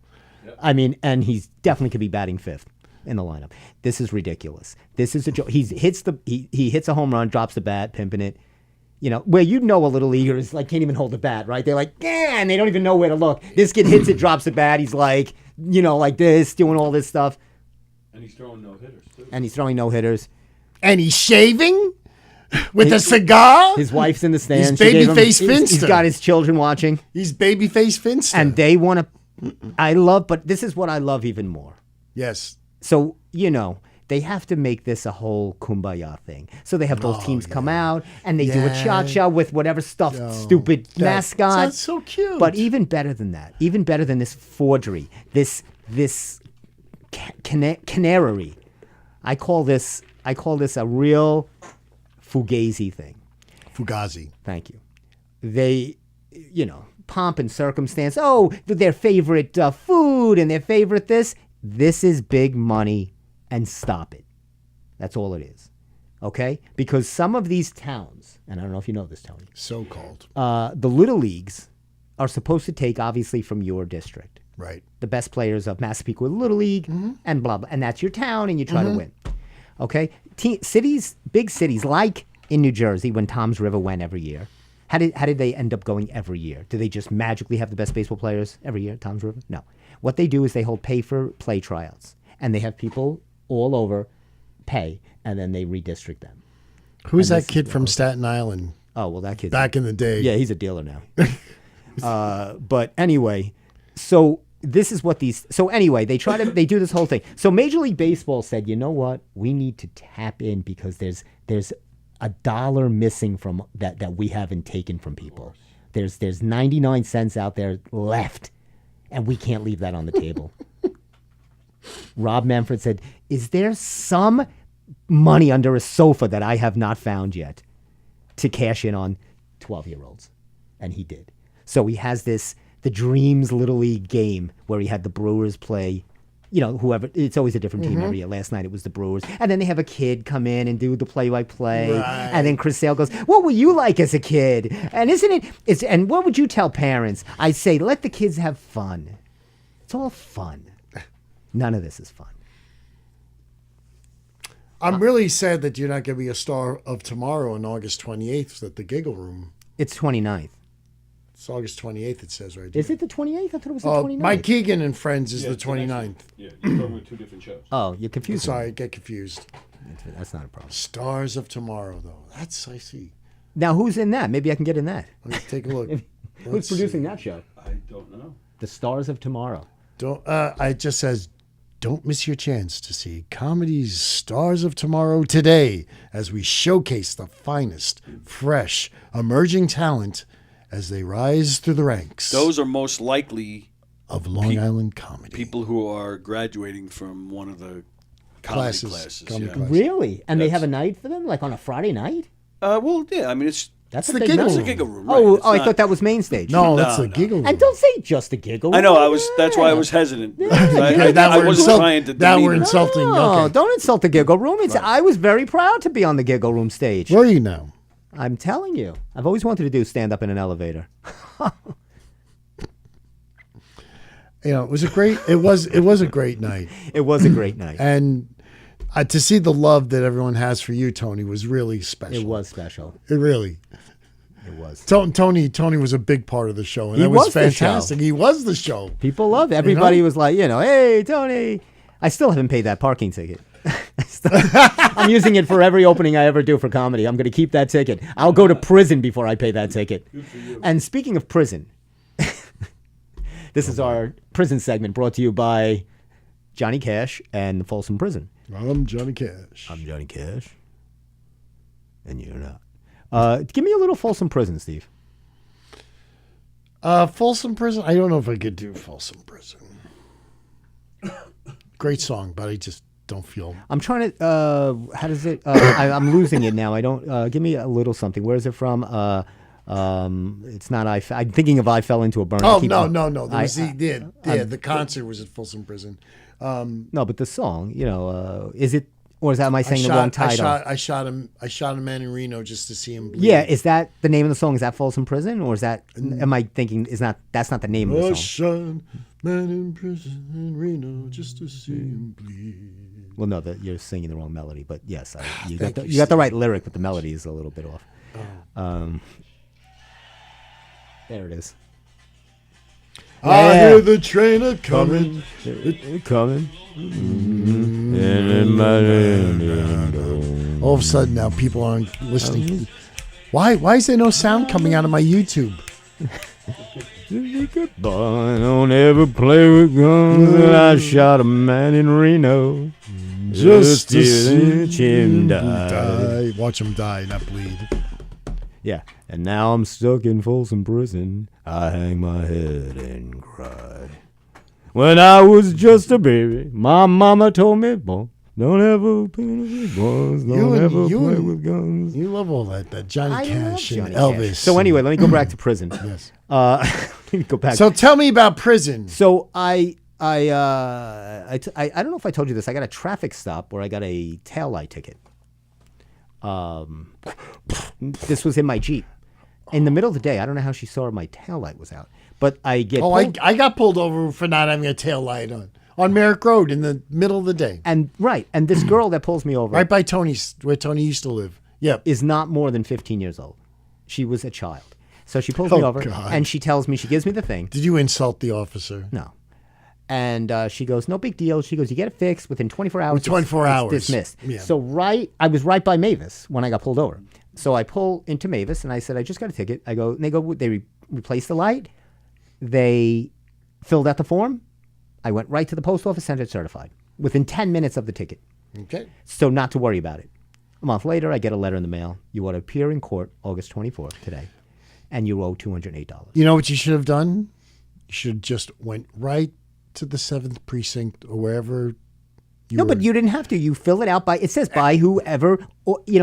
Yep. I mean, and he's definitely could be batting fifth in the lineup. This is ridiculous. This is a joke. He hits a home run, drops the bat, pimping it. Where a little leaguer is like can't even hold the bat, right? They're like, yeah, and they don't even know where to look. This kid hits it, drops the bat. He's like, like this, doing all this stuff. And he's throwing no hitters too. And he's throwing no hitters. And he's shaving with a cigar. His wife's in the stands. He's babyface Finster. He's got his children watching. He's babyface Finster. And they want to. But this is what I love even more. Yes. So they have to make this a whole kumbaya thing. So they have both teams come out and they do a cha-cha with whatever stuffed stupid mascot. That's so cute. But even better than that, even better than this forgery, this canary. I call this a real fugazi thing. Fugazi. Thank you. They, pomp and circumstance. Oh, their favorite food and their favorite this. This is big money. And stop it. That's all it is. Okay? Because some of these towns, and I don't know if you know this, Tony. So-called. The Little Leagues are supposed to take, obviously, from your district. Right. The best players of Massapequa Little League and blah, blah. And that's your town, and you try to win. Okay? Big cities, like in New Jersey, when Tom's River went every year. How did they end up going every year? Do they just magically have the best baseball players every year, Tom's River? No. What they do is they hold pay-for-play tryouts. And they have people all over pay, and then they redistrict them. Who's that kid from Staten Island? Oh, well, that kid. Back in the day. Yeah, he's a dealer now. But anyway, so this is what these. So anyway, they do this whole thing. So Major League Baseball said, you know what? We need to tap in because there's $1 missing from that we haven't taken from people. There's 99 cents out there left, and we can't leave that on the table. Rob Manfred said, is there some money under a sofa that I have not found yet to cash in on 12-year-olds? And he did. So he has the Dreams Little League game where he had the Brewers play, whoever. It's always a different team every year. Last night it was the Brewers. And then they have a kid come in and do the play-by-play. Right. And then Chris Sale goes, what were you like as a kid? And and what would you tell parents? I'd say, let the kids have fun. It's all fun. None of this is fun. I'm really sad that you're not going to be a star of tomorrow on August 28th at the Giggle Room. It's 29th. It's August 28th, it says right there. Is it the 28th? I thought it was the 29th. Mike Keegan and Friends is the 29th. Yeah, you're talking about two different shows. Oh, you're confused. Sorry, I get confused. That's not a problem. Stars of Tomorrow, though. I see. Now, who's in that? Maybe I can get in that. Let me take a look. Who's producing that show? I don't know. The Stars of Tomorrow. It just says, don't miss your chance to see comedy's Stars of Tomorrow today as we showcase the finest, fresh, emerging talent as they rise through the ranks. Those are most likely of Long Island comedy. People who are graduating from one of the comedy classes. Comedy yeah. classes. Really? And they have a night for them, like on a Friday night? Well, yeah. I mean, it's That's It's a the big giggle night. room. It's a giggle room. Oh, right. It's I not- thought that was main stage. No, No, it's a no. giggle room. And don't say just a giggle. I know. room. That's why I was hesitant. Okay, I wasn't trying to. that demean we're her. insulting. No, Okay. don't insult the giggle room. I was very proud to be on the giggle room stage. Where are you now? I'm telling you, I've always wanted to do stand up in an elevator. It was a great. It was a great night. It was a great night. And to see the love that everyone has for you, Tony, was really special. It was special. It really. It was. Tony was a big part of the show, and He it was was the show. fantastic. He was the show. People loved it. Everybody was like, hey, Tony. I still haven't paid that parking ticket. I'm using it for every opening I ever do for comedy. I'm going to keep that ticket. I'll go to prison before I pay that ticket. And speaking of prison, this is our prison segment brought to you by Johnny Cash and Folsom Prison. I'm Johnny Cash. I'm Johnny Cash. And you're not. Give me a little Folsom Prison, Steve. Folsom Prison? I don't know if I could do Folsom Prison. Great song, but I just don't feel. I'm trying to. How does it? I'm losing it now. I don't. Give me a little something. Where is it from? It's not. I'm thinking of I Fell Into a Burn. Oh no. There was the concert was at Folsom Prison. No, but the song. Is it? Or is that am I saying the wrong title? I shot a man in Reno just to see him bleed. Yeah, is that the name of the song? Is that Folsom Prison, or is that? Am I thinking? That's not the name of the I song. shot a man in prison in Reno just to see him bleed. Well, no, you're singing the wrong melody. But yes, you got the right lyric, but the melody is a little bit off. There it is. I hear the train a coming. Coming. All of a sudden now people aren't listening. Why is there no sound coming out of my YouTube? Boy, don't ever play with guns. I shot a man in Reno Just to see him die. Watch him die, not bleed. Yeah, and now I'm stuck in Folsom Prison. I hang my head and cry. When I was just a baby, my mama told me, boy, don't ever play with guns. Don't ever play with guns. You love all that Johnny Cash and Johnny Elvis. Cash. So anyway, let me go back to prison. Yes. Let me go back. So tell me about prison. So I don't know if I told you this. I got a traffic stop where I got a taillight ticket. This was in my Jeep. In the middle of the day, I don't know how she saw my taillight was out. But I get pulled. I got pulled over for not having a tail light on Merrick Road in the middle of the day. And this girl that pulls me over right by Tony's, where Tony used to live. Yep. Is not more than 15 years old. She was a child. So she pulls me over and she tells me, she gives me the thing. Did you insult the officer? No. And she goes, no big deal. She goes, you get it fixed within 24 hours. 24 hours. It's dismissed. Yeah. So I was right by Mavis when I got pulled over. So I pull into Mavis and I said, I just got a ticket. I go, and they replaced the light. They filled out the form. I went right to the post office, sent it certified within 10 minutes of the ticket. Okay. So not to worry about it. A month later, I get a letter in the mail. You ought to appear in court August 24th today, and you owe $208. You know what you should have done? You should have just went right to the 7th precinct or wherever. But you didn't have to. You fill it out it says by whoever,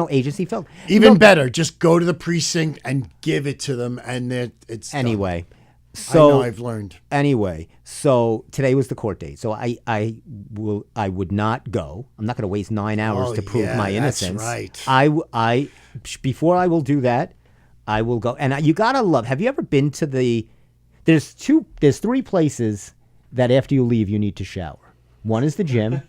agency filled. Even better, just go to the precinct and give it to them, and it's anyway. Done. So I know, I've learned. Anyway, so today was the court date. So I would not go. I'm not going to waste 9 hours to prove my innocence. That's right. Before I will do that, I will go. And you gotta love. Have you ever been to There's 3 places that after you leave you need to shower. One is the gym,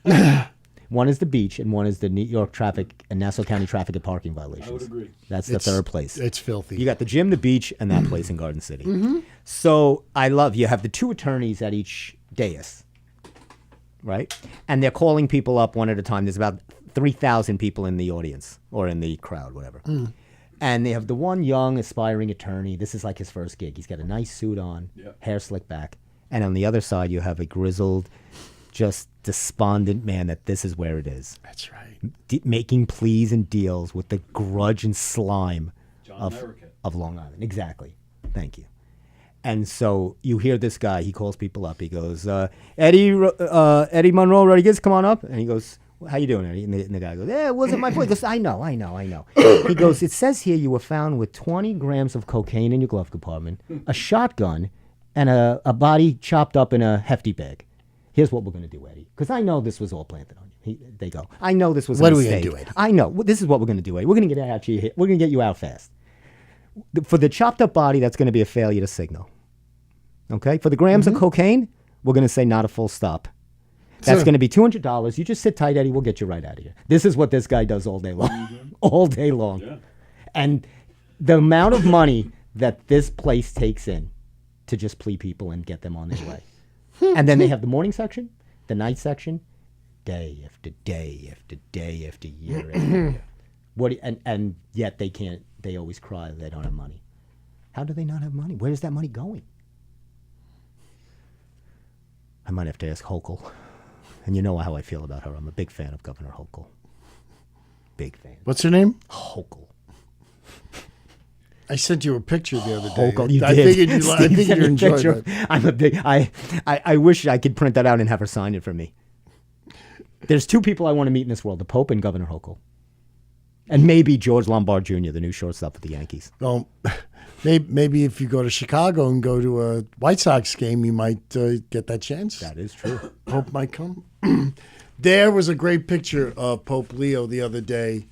one is the beach, and one is the New York traffic and Nassau County traffic and parking violations. I would agree. That's the third place. It's filthy. You got the gym, the beach, and that place in Garden City. Mm-hmm. So you have the 2 attorneys at each dais, right? And they're calling people up one at a time. There's about 3,000 people in the audience or in the crowd, whatever. Mm. And they have the one young aspiring attorney. This is like his first gig. He's got a nice suit on, hair slicked back. And on the other side, you have a grizzled, just despondent man that this is where it is. That's right. Making pleas and deals with the grudge and slime of Long Island. Exactly. Thank you. And so you hear this guy. He calls people up. He goes, Eddie Monroe Rodriguez, come on up. And he goes, how you doing, Eddie? And the guy goes, it wasn't my fault. He goes, I know. He goes, it says here you were found with 20 grams of cocaine in your glove compartment, a shotgun, and a body chopped up in a hefty bag. Here's what we're going to do, Eddie, because I know this was all planted on you. They go, I know this was a mistake. What are we going to do, Eddie? I know. This is what we're going to do, Eddie. We're going to get out you. We're going to get you out fast. For the chopped up body, that's going to be a failure to signal. Okay? For the grams of cocaine, we're going to say not a full stop. That's going to be $200. You just sit tight, Eddie. We'll get you right out of here. This is what this guy does all day long. All day long. Yeah. And the amount of money that this place takes in to just plea people and get them on their way. And then they have the morning section, the night section, day after day after day after year after year. And yet they can't, they always cry they don't have money. How do they not have money? Where is that money going? I might have to ask Hochul. And you know how I feel about her. I'm a big fan of Governor Hochul. Big fan. What's her name? Hochul. I sent you a picture the other day. Hochul, you I did. Figured you'd enjoy that. I'm a big. I wish I could print that out and have her sign it for me. There's two people I want to meet in this world: the Pope and Governor Hochul, and maybe George Lombard Jr., the new shortstop of the Yankees. Well, maybe if you go to Chicago and go to a White Sox game, you might get that chance. That is true. Pope might come. There was a great picture of Pope Leo the other day,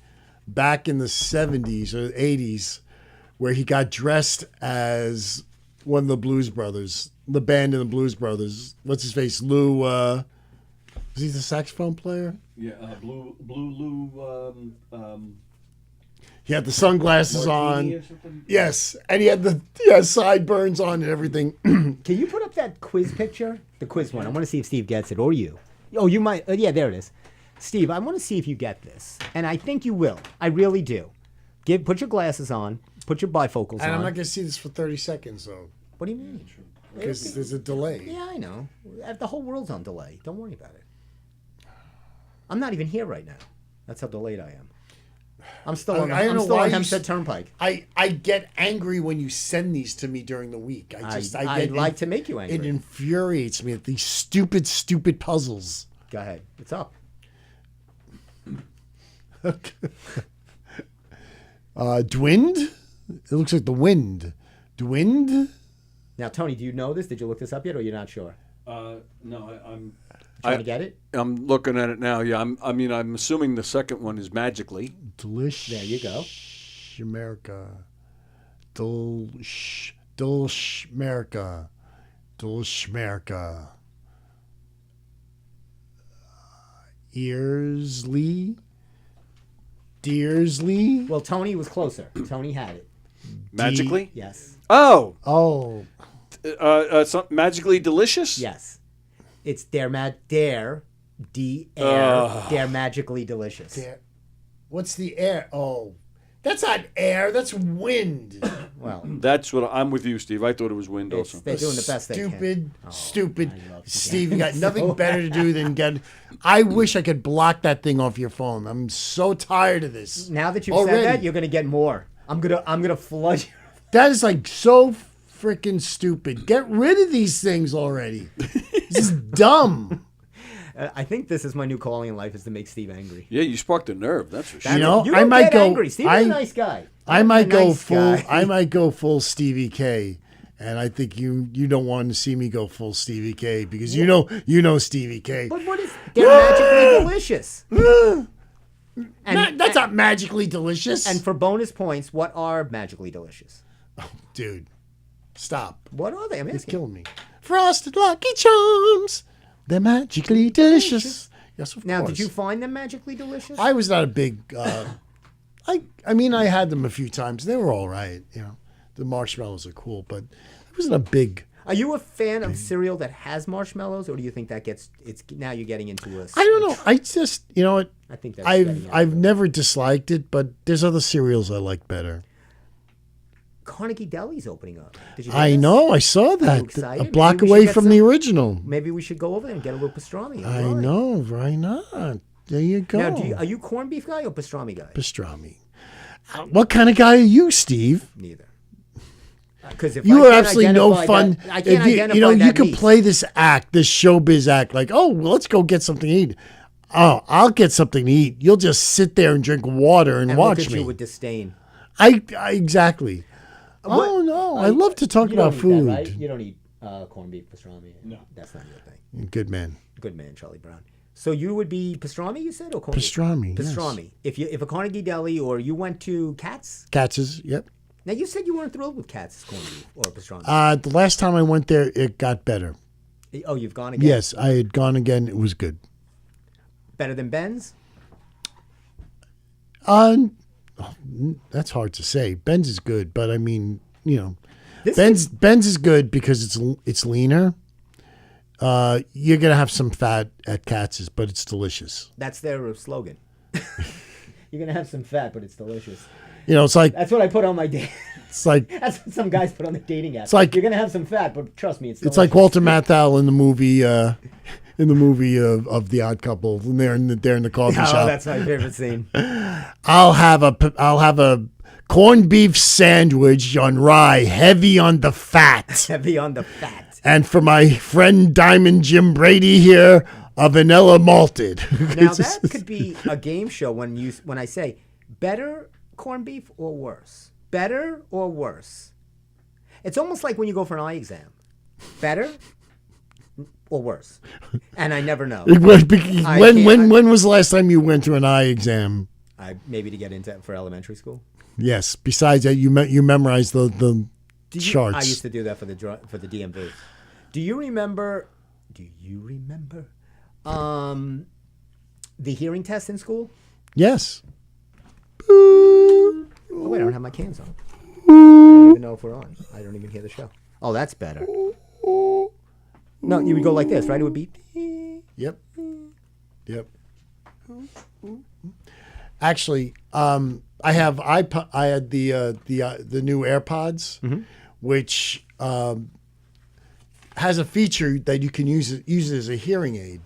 back in the 70s or 80s, where he got dressed as one of the Blues Brothers, the band in the Blues Brothers. What's his face? Lou, was he the saxophone player? Yeah, Blue Lou. He had the sunglasses Martini on. or something? Yes, and he had the sideburns on and everything. Can you put up that quiz picture? The quiz one. I want to see if Steve gets it, or you. Oh, you might. Yeah, there it is. Steve, I want to see if you get this, and I think you will. I really do. Put your glasses on. Put your bifocals on. And I'm not going to see this for 30 seconds, though. What do you mean? Because there's a delay. Yeah, I know. The whole world's on delay. Don't worry about it. I'm not even here right now. That's how delayed I am. I'm still on Hempstead Turnpike. I get angry when you send these to me during the week. I like to make you angry. It infuriates me at these stupid puzzles. Go ahead. It's up. Dwind? It looks like the wind. Dwind? Now, Tony, do you know this? Did you look this up yet, or you're not sure? No, I'm trying to get it. I'm looking at it now. Yeah, I'm assuming the second one is magically. Delish. There you go. America. Dulsh America. Earsley. Deersley. Well, Tony was closer. Tony had it. Magically? Yes. Oh. Magically delicious? Yes. It's they're magically delicious. What's the air? Oh, that's not air. That's wind. Well, that's what I'm with you, Steve. I thought it was wind also. They're doing the best they can. Stupid. Steve, you got nothing better to do than get. I wish I could block that thing off your phone. I'm so tired of this. Now that you've said that, you're gonna get more. I'm gonna flood you. That is like so freaking stupid. Get rid of these things already. This is dumb. I think this is my new calling in life, is to make Steve angry. Yeah, you sparked a nerve. That's for sure. You know, I might go angry. Steve's a nice guy. I might go full. I might go full Stevie K, and I think you don't want to see me go full Stevie K because you know Stevie K. But what is? They're magically delicious. That's not magically delicious. And for bonus points, what are magically delicious? Oh, dude, stop. What are they? I'm asking. It's killing me. Frosted Lucky Charms. They're magically delicious. Yes, of course. Now, did you find them magically delicious? I was not a big. I mean, I had them a few times. They were all right. You know, the marshmallows are cool, but I wasn't a big. Are you a fan of cereal that has marshmallows, or do you think that it's now you're getting into a? I don't know. I just, you know what? I think that's I've never disliked it, but there's other cereals I like better. Carnegie Deli's opening up. Did you know. I saw that. A block away from the original. Maybe we should go over there and get a little pastrami. I know. Why not? There you go. Now, are you corned beef guy or pastrami guy? Pastrami. What kind of guy are you, Steve? Neither. Because if you are absolutely no fun. I can't identify you that can meat. play this act, this showbiz act, like, oh, well, let's go get something to eat. Oh, I'll get something to eat. You'll just sit there and drink water and watch look at me. you with disdain. I exactly. Oh no, I love to talk about food. That, right? You don't eat corned beef pastrami. No, that's not your thing. Good man. Good man, Charlie Brown. So you would be pastrami, you said, or corned Pastrami, beef? yes. Pastrami. If a Carnegie Deli or you went to Katz's. Katz's, yep. Now you said you weren't thrilled with Katz's corned beef or pastrami. The last time I went there, it got better. Oh, you've gone again. Yes, I had gone again. It was good. Better than Ben's? That's hard to say. Ben's is good, but I mean, Ben's is good because it's leaner. You're gonna have some fat at Katz's, but it's delicious. That's their slogan. You're gonna have some fat, but it's delicious. It's like that's what I put on my date. It's like that's what some guys put on the dating app. It's like you're gonna have some fat, but trust me, it's delicious. It's like Walter Matthau in the movie. Of the Odd Couple, and they're in the coffee shop. Oh, that's my favorite scene. I'll have a corned beef sandwich on rye, heavy on the fat. Heavy on the fat. And for my friend Diamond Jim Brady here, a vanilla malted. Now that could be a game show when I say better corned beef or worse, better or worse. It's almost like when you go for an eye exam, better or worse, and I never know. When was the last time you went to an eye exam? Maybe to get into for elementary school. Yes. Besides that, you memorized the charts. I used to do that for the DMV. Do you remember? The hearing test in school? Yes. Oh wait, I don't have my cans on. I don't even know if we're on. I don't even hear the show. Oh, that's better. No, you would go like this, right? It would be. Yep. Actually, I had the new AirPods, which has a feature that you can use it as a hearing aid,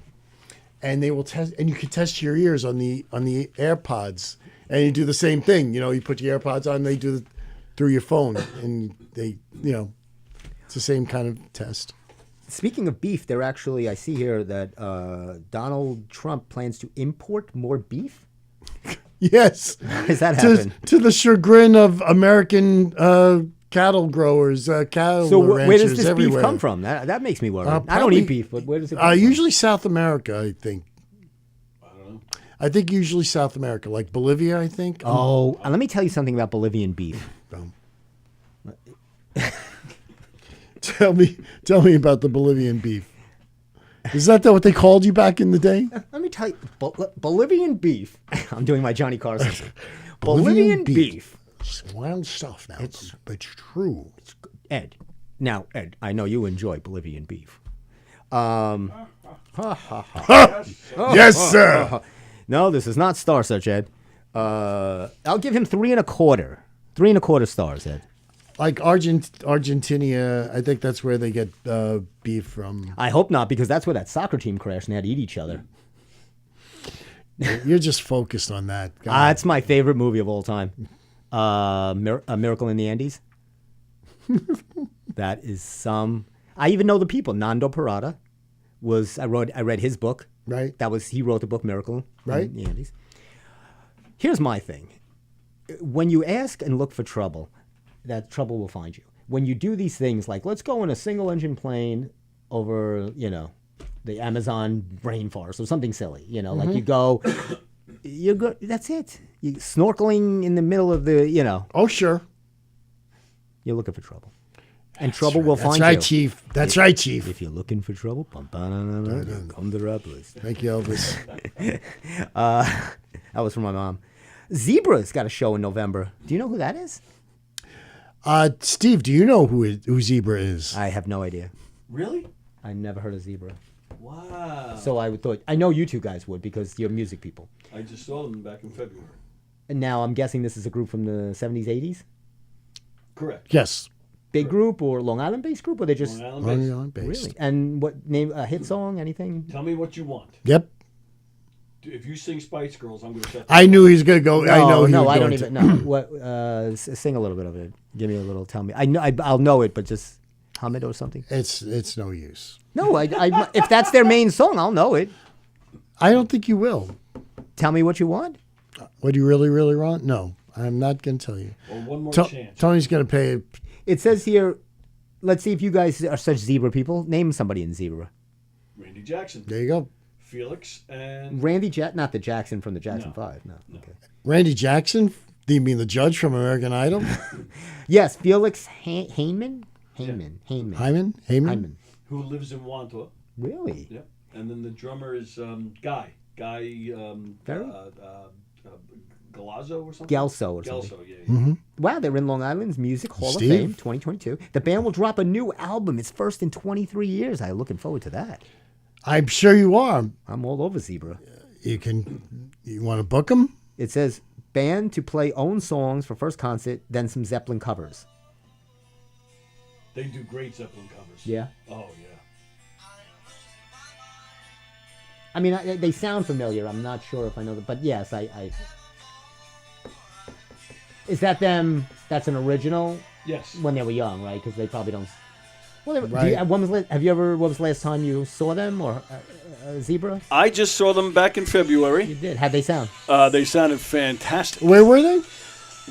and they will test, and you can test your ears on the AirPods, and you do the same thing. You put your AirPods on, they do it through your phone, and they, it's the same kind of test. Speaking of beef, I see here that Donald Trump plans to import more beef. Yes. How does that happen? To the chagrin of American cattle growers, ranchers where does this everywhere. beef come from? That makes me worry. I don't eat beef, but where does it come from? Usually South America, I think. I don't know. I think usually South America, like Bolivia, I think. Oh, let me tell you something about Bolivian beef. Tell me about the Bolivian beef. Is that what they called you back in the day? Let me tell you, Bolivian beef. I'm doing my Johnny Carson. Bolivian beef. It's wild stuff now, but it's true. Ed, I know you enjoy Bolivian beef. Yes, sir. No, this is not Star Search, Ed. I'll give him 3.25. 3.25 stars, Ed. Like Argentina, I think that's where they get beef from. I hope not, because that's where that soccer team crashed and they had to eat each other. You're just focused on that. It's my favorite movie of all time. A Miracle in the Andes. That is some. I even know the people. Nando Parada I read his book. Right. He wrote the book Miracle right. in the Andes. Here's my thing. When you ask and look for trouble, that trouble will find you. When you do these things like, let's go in a single engine plane over, the Amazon rainforest or something silly, like you go, that's it. You snorkeling in the middle of the, Oh, sure. You're looking for trouble. And trouble will find you. That's right, Chief. That's right, Chief. If you're looking for trouble, come to Robles. Thank you, Elvis. That was from my mom. Zebra's got a show in November. Do you know who that is? Steve, do you know who Zebra is? I have no idea. Really? I never heard of Zebra. Wow. So I know you two guys would because you're music people. I just saw them back in February. And now I'm guessing this is a group from the 70s, 80s? Correct. Yes. Big group or Long Island-based group, or they just... Long Island-based. Really? And what name, a hit song, anything? Tell me what you want. Yep. If you sing Spice Girls, I'm going to shut I knew he was going to go. I know. No, I don't even know. What? Sing a little bit of it. Give me a little. Tell me. I know. I'll know it, but just hum it or something. It's no use. No, if that's their main song, I'll know it. I don't think you will. Tell me what you want. What do you really, really want? No, I'm not going to tell you. Well, one more chance. Tony's going to pay. It says here, let's see if you guys are such zebra people. Name somebody in zebra. Randy Jackson. There you go. Felix and... Randy not the Jackson from the Jackson 5. No. Okay. Randy Jackson? Do you mean the judge from American Idol? Yes, Felix Hayman? Hayman. Who lives in Wantua. Really? Yep. And then the drummer is Guy. Galazzo or something? Gelso or something. Gelso, yeah. Mm-hmm. Wow, they're in Long Island's Music Hall Steve? of Fame 2022. The band will drop a new album. It's first in 23 years. I'm looking forward to that. I'm sure you are. I'm all over Zebra. You want to book them? It says band to play own songs for first concert, then some Zeppelin covers. They do great Zeppelin covers. Yeah. Oh, yeah. I mean, they sound familiar. I'm not sure if I know them, but yes, I. Is that them? That's an original. Yes. When they were young, right? Because they probably don't. Well, right. What was the last time you saw them or Zebra? I just saw them back in February. You did. How'd they sound? They sounded fantastic. Where were they?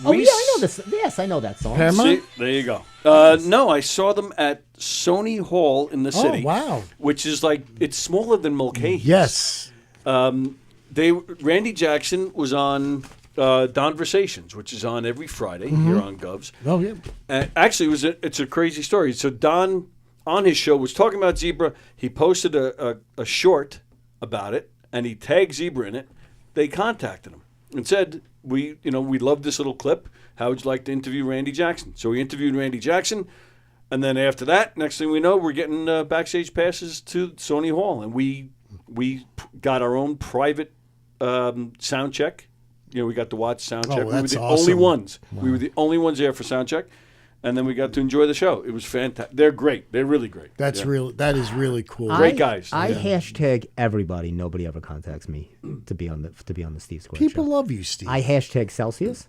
Oh yeah, I know this. Yes, I know that song. Paramount? See, there you go. No, I saw them at Sony Hall in the city. Oh, wow. Which is like, it's smaller than Mulcahy's. Yes. Randy Jackson was on Donversations, which is on every Friday here on Govs. Oh, yeah. Actually, it's a crazy story. So Don, on his show, was talking about Zebra. He posted a short about it, and he tagged Zebra in it. They contacted him and said, we love this little clip. How would you like to interview Randy Jackson? So we interviewed Randy Jackson, and then after that, next thing we know, we're getting backstage passes to Sony Hall, and we got our own private sound check. We got to watch sound check. We were the only ones. Wow. We were the only ones there for sound check, and then we got to enjoy the show. It was fantastic. They're great. They're really great. That is really cool. Great guys. I hashtag everybody. Nobody ever contacts me to be on the Steve Square People show. love you, Steve. I hashtag Celsius.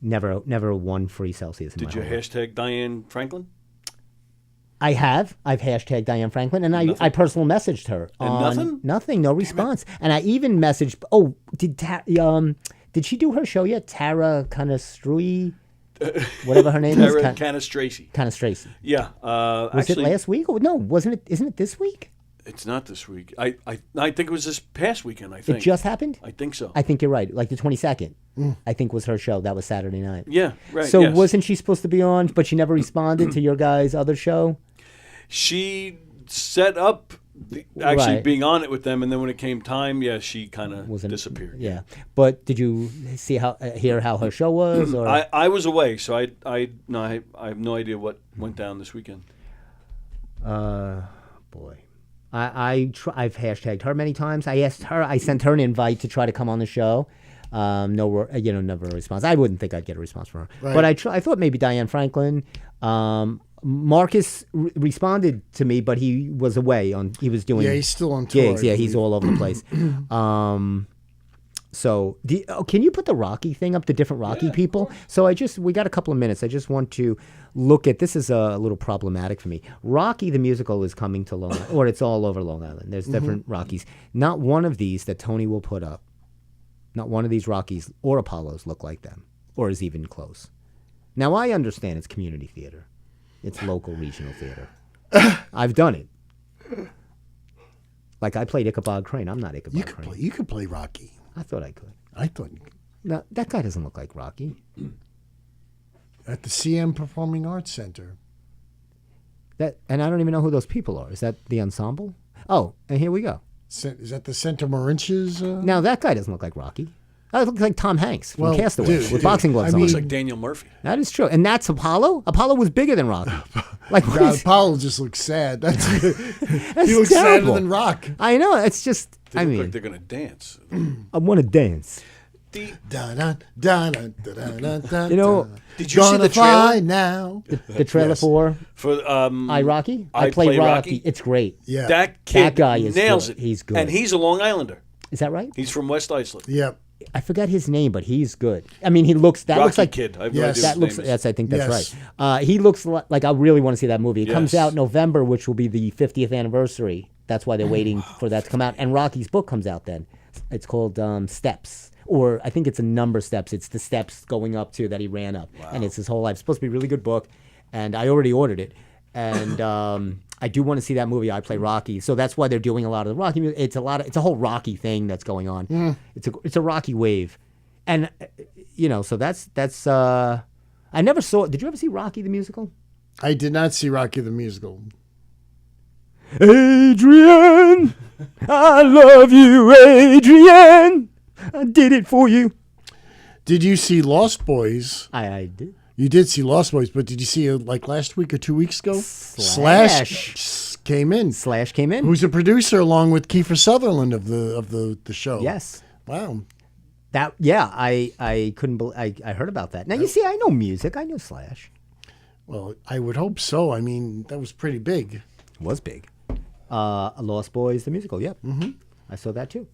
Never one free Celsius. Did you hashtag Diane Franklin? I've hashtag Diane Franklin, and I personal messaged her. And nothing, no response. And I even messaged. Oh, did she do her show yet? Tara Canastrui, whatever her name is. Tara Canastraci. Canastraci. Yeah. Was it last week? No, wasn't it? Isn't it this week? It's not this week. I think it was this past weekend. I think it just happened. I think so. I think you're right. Like the 22nd, I think was her show. That was Saturday night. Yeah, right. So yes. wasn't she supposed to be on? But she never responded to your guys' other show. She set up being on it with them, and then when it came time, she kind of disappeared. Yeah, but did you hear how her show was? Or I was away, so I have no idea what went down this weekend. Boy. I've hashtagged her many times. I sent her an invite to try to come on the show. Never a response. I wouldn't think I'd get a response from her. Right. But I thought maybe Diane Franklin. Marcus responded to me, but he was away he was doing. Yeah, he's still on tour. Gigs. Yeah, he's all over the place. So, can you put the Rocky thing up, the different Rocky people? So we got a couple of minutes. I just want to look at, this is a little problematic for me. Rocky the musical is coming to Long Island, or it's all over Long Island. There's different Rockies. Not one of these that Tony will put up, not one of these Rockies or Apollos look like them, or is even close. Now, I understand it's community theater. It's local regional theater. I've done it. Like I played Ichabod Crane. I'm not Ichabod Crane. You could play Rocky. I thought I could. I thought you could. No, that guy doesn't look like Rocky. At the CM Performing Arts Center. And I don't even know who those people are. Is that the ensemble? Oh, and here we go. Is that the Center Marinches? Now, that guy doesn't look like Rocky. That looks like Tom Hanks from Castaway with boxing gloves on. Looks like Daniel Murphy. That is true. And that's Apollo? Apollo was bigger than Rocky. Apollo just looks sad. He looks sadder than Rock. I know. It's just, They look like they're going to dance. I want to dance. Did you see the trailer now? The trailer for Rocky? I play Rocky. It's great. Yeah. That kid guy nails good. it. He's good. And he's a Long Islander. Is that right? He's from West Islip. Yep. I forget his name, but he's good. I mean, he looks. That Rocky looks like Kid. I have Yes. no idea that what looks. his name is. Yes, I think that's Yes. right. He looks like I really want to see that movie. It comes Yes. out November, which will be the 50th anniversary. That's why they're waiting for that to come out. And Rocky's book comes out then. It's called Steps, or I think it's a number steps. It's the steps going up to that he ran up, and it's his whole life. It's supposed to be a really good book, and I already ordered it. And I do want to see that movie. I play Rocky, so that's why they're doing a lot of the Rocky music. It's a whole Rocky thing that's going on. It's a Rocky wave, and so that's. I never saw. Did you ever see Rocky the musical? I did not see Rocky the musical. Adrian, I love you, Adrian. I did it for you. Did you see Lost Boys? I did. You did see Lost Boys, but did you see it like last week or 2 weeks ago? Slash came in. Slash came in. Who's a producer along with Kiefer Sutherland of the show? Yes. Wow. I couldn't believe I heard about that. Now you see, I know music. I know Slash. Well, I would hope so. I mean, that was pretty big. It was big. Lost Boys the musical. Yep. Mm-hmm. I saw that too.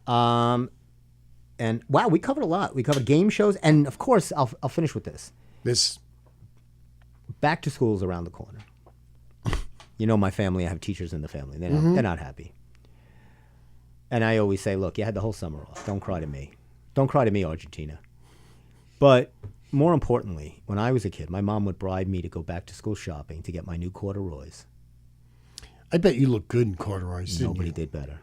And wow, we covered a lot. We covered game shows, and of course, I'll finish with this. Back to school is around the corner. My family. I have teachers in the family. They're not happy. And I always say, look, you had the whole summer off. Don't cry to me. Don't cry to me, Argentina. But more importantly, when I was a kid, my mom would bribe me to go back to school shopping to get my new corduroys. I bet you look good in corduroys. Nobody did better.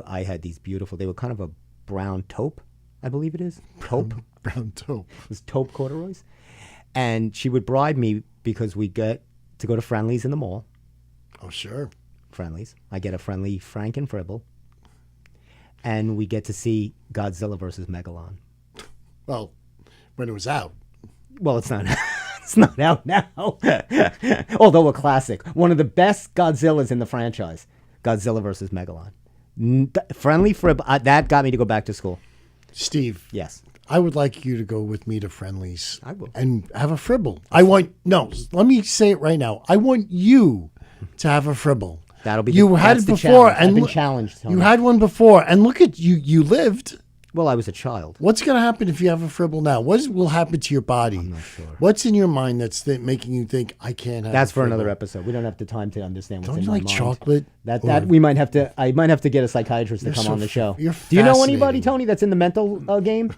I had these beautiful. They were kind of a brown taupe, I believe it is. Taupe. Brown taupe. It was taupe corduroys. And she would bribe me because we get to go to Friendly's in the mall. Oh, sure. Friendly's. I get a friendly Frank and Fribble. And we get to see Godzilla versus Megalon. Well, when it was out. Well, it's not. It's not out now. Although a classic. One of the best Godzillas in the franchise. Godzilla versus Megalon. Friendly Fribble. That got me to go back to school. Steve. Yes. I would like you to go with me to Friendly's. I will. And have a Fribble. Let me say it right now. I want you to have a Fribble. That'll be. You had it before, and I've been challenged. Tony. You had one before, and look at you. You lived. Well, I was a child. What's going to happen if you have a Fribble now? What will happen to your body? I'm not sure. What's in your mind that's making you think I can't have? That's a for Fribble? another episode. We don't have the time to understand what's Don't in you my like mind. chocolate? That we might have to. I might have to get a psychiatrist to come on the show. Do you know anybody, Tony, that's in the mental game?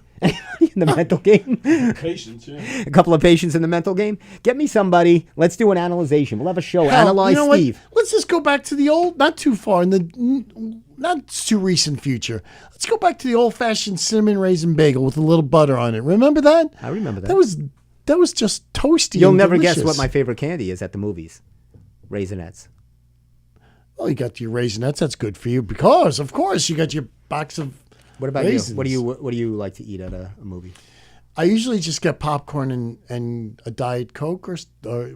In the mental game? Patients, yeah. A couple of patients in the mental game. Get me somebody. Let's do an analyzation. We'll have a show. Hell, Analyze you know Steve. What? Let's just go back to the old, not too far in the not too recent future. Let's go back to the old-fashioned cinnamon raisin bagel with a little butter on it. Remember that? I remember that. That was just toasty. You'll and never delicious. guess what my favorite candy is at the movies. Raisinets. Well, you got your Raisinets. That's good for you because, of course, you got your box of. What about raisins. you? What do you like to eat at a movie? I usually just get popcorn and a Diet Coke or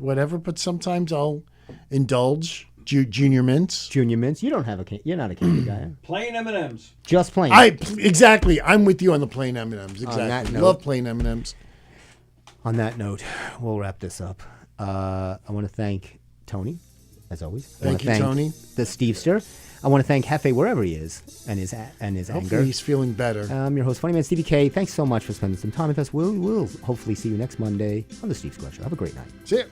whatever, but sometimes I'll indulge. Junior Mints. Junior Mints. You don't have you're not a candy guy. Huh? Plain M&Ms. Just plain. Exactly. I'm with you on the plain M&Ms. Exactly. Love plain M&Ms. On that note, we'll wrap this up. I want to thank Tony, as always. Thank you, Tony. The Stevester. I want to thank Hefe wherever he is and his Hopefully anger. he's feeling better. I'm your host, Funny Man Stevie K. Thanks so much for spending some time with us. We'll hopefully see you next Monday on the Steve Squad Show. Have a great night. See ya.